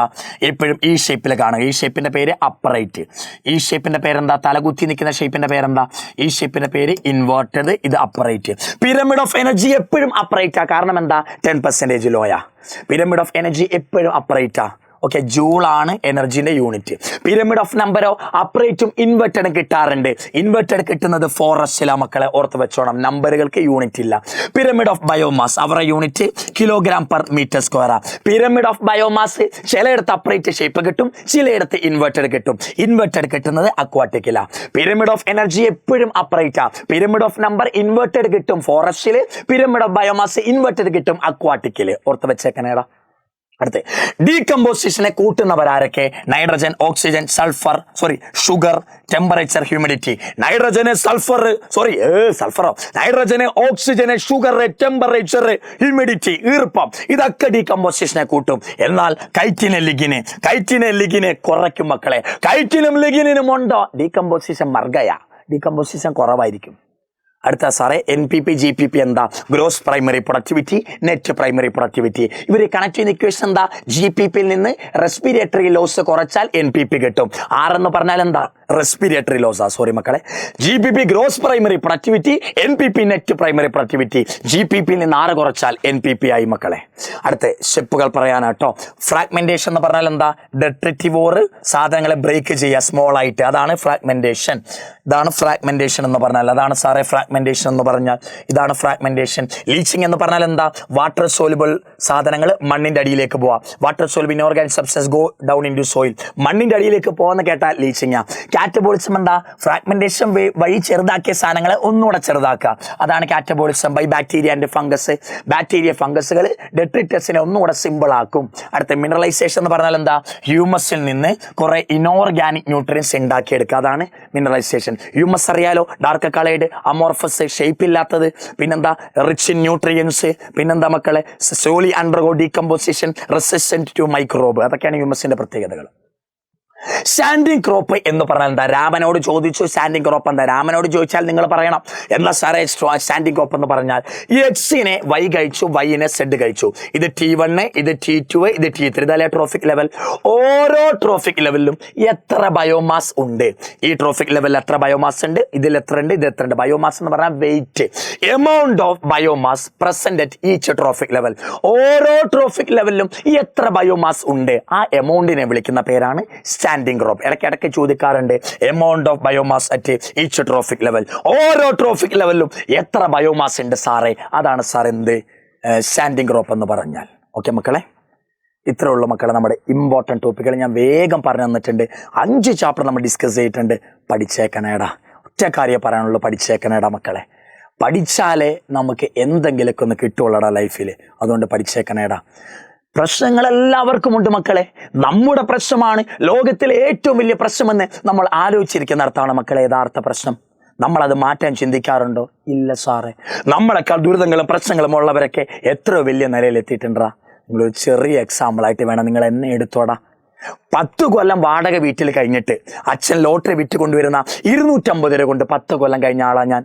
എപ്പോഴും ഈ ഷേപ്പിൽ കാണുക. ഈ ഷേപ്പിന്റെ പേര് അപ്രൈറ്റ്. ഈ ഷേപ്പിന്റെ പേരെന്താ? തലകുത്തി നിൽക്കുന്ന ഷേപ്പിന്റെ പേരെന്താ? ഈ ഷേപ്പിന്റെ പേര് ഇൻവേർട്ടഡ്. ഇത് അപ്രൈറ്റ്. പിരമിഡ് ഓഫ് എനർജി എപ്പോഴും അപ്രൈറ്റാ. കാരണം എന്താ? 10% ലോയാ. പിരമിഡ് ഓഫ് എനർജി എപ്പോഴും അപ്രൈറ്റാ. ഓക്കെ, ജൂൾ ആണ് എനർജിന്റെ യൂണിറ്റ്. പിരമിഡ് ഓഫ് നമ്പറോ അപ്രൈറ്റും ഇൻവെർട്ടഡ് കിട്ടാറുണ്ട്. ഇൻവെർട്ടഡ് കിട്ടുന്നത് ഫോറസ്റ്റിലാ മക്കളെ, ഓർത്ത് വെച്ചോണം. നമ്പറുകൾക്ക് യൂണിറ്റ് ഇല്ല. പിരമിഡ് ഓഫ് ബയോമാസ് അവരുടെ unit kg/m². Pyramid of biomass ചിലയിടത്ത് അപ്രൈറ്റ് ഷേപ്പ് കിട്ടും, ചിലയിടത്ത് ഇൻവെർട്ടഡ് കിട്ടും. ഇൻവെർട്ടഡ് കിട്ടുന്നത് അക്വാട്ടിക്കില. പിരമിഡ് ഓഫ് എനർജി എപ്പോഴും അപ്രൈറ്റാ. പിരമിഡ് ഓഫ് നമ്പർ ഇൻവെർട്ടഡ് കിട്ടും ഫോറസ്റ്റില്, പിരമിഡ് ഓഫ് ബയോമാസ് ഇൻവെർട്ടഡ് കിട്ടും അക്വാട്ടിക്കില്. ഓർത്ത് വെച്ചേക്കനേടാ. അടുത്ത ഡീകമ്പോസിഷനെ കൂട്ടുന്നവരാരൊക്കെ? Nitrogen, oxygen, sulphur, sugar, temperature, humidity. Nitrogen സൾഫറോ nitrogen oxygen sugar, temperature, humidity, ഈർപ്പം, ഇതൊക്കെ ഡീകമ്പോസിഷനെ കൂട്ടും. എന്നാൽ കൈറ്റിനെ ലിഗിനെ കുറയ്ക്കും മക്കളെ. കൈറ്റിനും ലിഗിനും ഉണ്ടോ? ഡീകമ്പോസിഷൻ മർഗയാ, ഡീകമ്പോസിഷൻ കുറവായിരിക്കും. അടുത്ത സാറേ, NPP GPP എന്താ? Gross primary productivity, net primary productivity. ഇവർ കണക്ട് ചെയ്യുന്ന ഇക്വേഷൻ എന്താ? GPPയിൽ നിന്ന് റെസ്പിരേറ്ററി ലോസ് കുറച്ചാൽ NPP കിട്ടും. എന്ന് പറഞ്ഞാൽ എന്താ? റെസ്പിരേറ്ററി ലോസാ. മക്കളെ, GPP gross primary productivity, NPP net primary productivity. GPPയിൽ നിന്ന് 6 കുറച്ചാൽ NPP ആയി മക്കളെ. അടുത്ത സ്റ്റെപ്പുകൾ പറയാനാട്ടോ. ഫ്രാഗ്മെന്റേഷൻ എന്ന് പറഞ്ഞാൽ എന്താ? ഡെട്രിറ്റിവോർ സാധനങ്ങളെ ബ്രേക്ക് ചെയ്യുക സ്മോൾ ആയിട്ട്, അതാണ് ഫ്രാഗ്മെന്റേഷൻ. ഇതാണ് ഫ്രാഗ്മെന്റേഷൻ എന്ന് പറഞ്ഞാൽ, അതാണ് സാറേ ഫ്രാഗ്മെന്റേഷൻ എന്ന് പറഞ്ഞാൽ. ഇതാണ് ഫ്രാഗ്മെന്റേഷൻ. ലീച്ചിങ് എന്ന് പറഞ്ഞാൽ എന്താ? വാട്ടർ സോലുബിൾ സാധനങ്ങൾ മണ്ണിന്റെ അടിയിലേക്ക് പോവാം. Water soluble inorganic substance go down into soil. മണ്ണിന്റെ അടിയിലേക്ക് പോകുന്ന കേട്ടാൽ ലീച്ചിങ്. കാറ്റബോളിസം എന്താ? ഫ്രാഗ്മെന്റേഷൻ വഴി ചെറുതാക്കിയ സാധനങ്ങളെ ഒന്നുകൂടെ ചെറുതാക്കുക, അതാണ് catabolism by bacteria and fungus. Bacteria ഫംഗസുകൾ ഡെട്രിറ്റസിനെ ഒന്നുകൂടെ സിമ്പിൾ ആക്കും. അടുത്ത മിനറലൈസേഷൻ എന്ന് പറഞ്ഞാൽ എന്താ? ഹ്യൂമസിൽ നിന്ന് കുറെ ഇനോർഗാനിക് ന്യൂട്രിയൻസ് ഉണ്ടാക്കിയെടുക്കുക, അതാണ് മിനറലൈസേഷൻ. ഹ്യൂമസ് അറിയാലോ, ഡാർക്ക് കളേർഡ്, അമോർഫസ്, ഷേപ്പ് ഇല്ലാത്തത്. പിന്നെന്താ? Rich in nutrients. പിന്നെന്താ മക്കളെ? Slowly undergo decomposition, resistant to microbe. അതൊക്കെയാണ് ഹ്യൂമസിന്റെ പ്രത്യേകതകൾ. സ്റ്റാൻഡിങ് ക്രോപ്പ് എന്ന് പറഞ്ഞാൽ എന്താ? രാമനോട് ചോദിച്ചു സ്റ്റാൻഡിങ് ക്രോപ്പ് എന്താ? രാമനോട് ചോദിച്ചാൽ നിങ്ങൾ പറയണം. എന്താ സാറേ സ്റ്റാൻഡിങ് ക്രോപ്പ് എന്ന് പറഞ്ഞാൽ? എക്സിനെ വൈ കഴിച്ചു, വൈനെ സെഡ് കഴിച്ചു. ഇത് T1, ഇത് T2, ഇത് T3. ഇതല്ലേ ട്രോഫിക് ലെവൽ. ഓരോ ട്രോഫിക് ലെവലിലും എത്ര ബയോമാസ് ഉണ്ട്? ഈ ട്രോഫിക് ലെവലിൽ എത്ര ബയോമാസ് ഉണ്ട്, ഇതിൽ എത്ര ഉണ്ട്, ഇത് എത്ര ഉണ്ട്? ബയോമാസ് എന്ന് പറഞ്ഞാൽ weight, amount of biomass present at each trophic level. ഓരോ ട്രോഫിക് ലെവലിലും എത്ര ബയോമാസ് ഉണ്ട്, ആ എമൗണ്ടിനെ വിളിക്കുന്ന പേരാണ് സ്റ്റാൻഡിങ് ക്രോപ്പ്. ഇടയ്ക്കിടയ്ക്ക് ചോദിക്കാറുണ്ട് amount of biomass at each trophic level. ഓരോ ട്രോഫിക് ലെവലിലും എത്ര ബയോമാസ് ഉണ്ട് സാറേ? അതാണ് സാർ എന്ത് സ്റ്റാൻഡിങ് ക്രോപ്പ് എന്ന് പറഞ്ഞാൽ. ഓക്കെ മക്കളെ, ഇത്രേ ഉള്ളൂ മക്കളെ നമ്മുടെ ഇമ്പോർട്ടൻറ്റ് ടോപ്പിക്കുകൾ ഞാൻ വേഗം പറഞ്ഞു തന്നിട്ടുണ്ട്. 5 ചാപ്റ്റർ നമ്മൾ ഡിസ്കസ് ചെയ്തിട്ടുണ്ട്. പഠിച്ചേക്കണേടാ, ഒറ്റ കാര്യം പറയാനുള്ളൂ, പഠിച്ചേക്കണേടാ മക്കളെ. പഠിച്ചാലേ നമുക്ക് എന്തെങ്കിലുമൊക്കെ ഒന്ന് കിട്ടുള്ളടാ ലൈഫിൽ. അതുകൊണ്ട് പഠിച്ചേക്കണേടാ. പ്രശ്നങ്ങൾ എല്ലാവർക്കും ഉണ്ട് മക്കളെ. നമ്മുടെ പ്രശ്നമാണ് ലോകത്തിലെ ഏറ്റവും വലിയ പ്രശ്നമെന്ന് നമ്മൾ ആലോചിച്ചിരിക്കുന്നിടത്താണ് മക്കളെ യഥാർത്ഥ പ്രശ്നം. നമ്മളത് മാറ്റാൻ ചിന്തിക്കാറുണ്ടോ? ഇല്ല സാറേ. നമ്മളെക്കാൾ ദുരിതങ്ങളും പ്രശ്നങ്ങളും ഉള്ളവരൊക്കെ എത്രയോ വലിയ നിലയിൽ എത്തിയിട്ടുണ്ടാ. നിങ്ങളൊരു ചെറിയ എക്സാമ്പിളായിട്ട് വേണം നിങ്ങൾ എന്നെ എടുത്തോടാ. 10 കൊല്ലം വാടക വീട്ടിൽ കഴിഞ്ഞിട്ട് അച്ഛൻ ലോട്ടറി വിറ്റ് കൊണ്ടുവരുന്ന 250 രൂപ കൊണ്ട് 10 കൊല്ലം കഴിഞ്ഞ ആളാ ഞാൻ.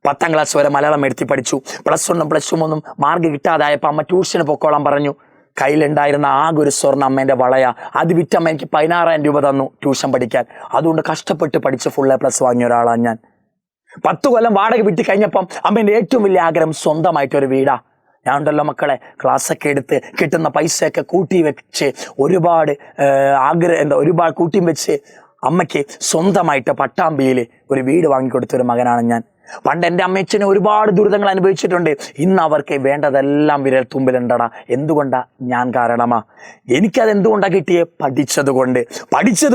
10ാം ക്ലാസ് വരെ മലയാളം എടുത്തി പഠിച്ചു. +1 +2 മാർക്ക് കിട്ടാതായപ്പോൾ അമ്മ ട്യൂഷന് പൊക്കോളാൻ പറഞ്ഞു. കയ്യിലുണ്ടായിരുന്ന ആകെ ഒരു സ്വർണ്ണ അമ്മേൻ്റെ വളയാ. അത് വിറ്റമ്മ എനിക്ക് 16,000 രൂപ തന്നു ട്യൂഷൻ പഠിക്കാൻ. അതുകൊണ്ട് കഷ്ടപ്പെട്ട് പഠിച്ച് ഫുൾ A+ വാങ്ങിയ ഒരാളാണ് ഞാൻ. 10 കൊല്ലം വാടക വിട്ട് കഴിഞ്ഞപ്പം അമ്മേൻ്റെ ഏറ്റവും വലിയ ആഗ്രഹം സ്വന്തമായിട്ടൊരു വീടാ. ഞാൻ ഉണ്ടല്ലോ മക്കളെ, ക്ലാസ്സൊക്കെ എടുത്ത് കിട്ടുന്ന പൈസയൊക്കെ കൂട്ടി വെച്ച് ഒരുപാട് ഒരുപാട് കൂട്ടി വെച്ച് അമ്മയ്ക്ക് സ്വന്തമായിട്ട് പട്ടാമ്പിയിൽ ഒരു വീട് വാങ്ങിക്കൊടുത്തൊരു മകനാണ് ഞാൻ. പണ്ട് എൻ്റെ അമ്മയച്ഛന് ഒരുപാട് ദുരിതങ്ങൾ അനുഭവിച്ചിട്ടുണ്ട്. ഇന്ന് അവർക്ക് വേണ്ടതെല്ലാം വിരൽ തുമ്പിലുണ്ടടാ. എന്തുകൊണ്ടാ? ഞാൻ കാരണമാ. എനിക്കത് എന്തുകൊണ്ടാണ് കിട്ടിയേ? പഠിച്ചത്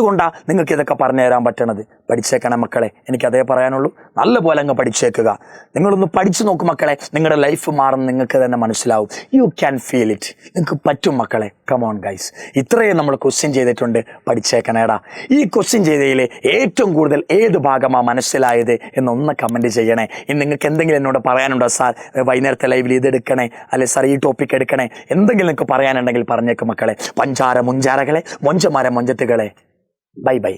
കൊണ്ടാ നിങ്ങൾക്ക് ഇതൊക്കെ പറഞ്ഞു തരാൻ പറ്റണത്. പഠിച്ചേക്കണം മക്കളെ, എനിക്കതേ പറയാനുള്ളൂ. നല്ലപോലെ അങ്ങ് പഠിച്ചേക്കുക. നിങ്ങളൊന്ന് പഠിച്ചു നോക്കും മക്കളെ, നിങ്ങളുടെ ലൈഫ് മാറും നിങ്ങൾക്ക് തന്നെ മനസ്സിലാവും. You can feel it. നിങ്ങൾക്ക് പറ്റും മക്കളെ. കമോൺ ഗൈസ്, ഇത്രയും നമ്മൾ ക്വസ്റ്റ്യൻ ചെയ്തിട്ടുണ്ട്. പഠിച്ചേക്കണേടാ. ഈ ക്വസ്റ്റ്യൻ ചെയ്തതിൽ ഏറ്റവും കൂടുതൽ ഏത് ഭാഗമാണ് മനസ്സിലായത് എന്നൊന്ന് കമൻറ്റ് ചെയ്യണേ. ഇനി നിങ്ങൾക്ക് എന്തെങ്കിലും എന്നോട് പറയാനുണ്ടോ? സാർ വൈകുന്നേരത്തെ ലൈവിൽ ഇത് എടുക്കണേ, അല്ലെ സാർ ഈ ടോപ്പിക് എടുക്കണേ, എന്തെങ്കിലും നിങ്ങൾക്ക് പറയാനുണ്ടെങ്കിൽ പറഞ്ഞേക്കും മക്കളെ. പഞ്ചാര മുഞ്ചാരകളെ, മൊഞ്ചമാര മൊഞ്ചത്തുകളെ. Bye bye.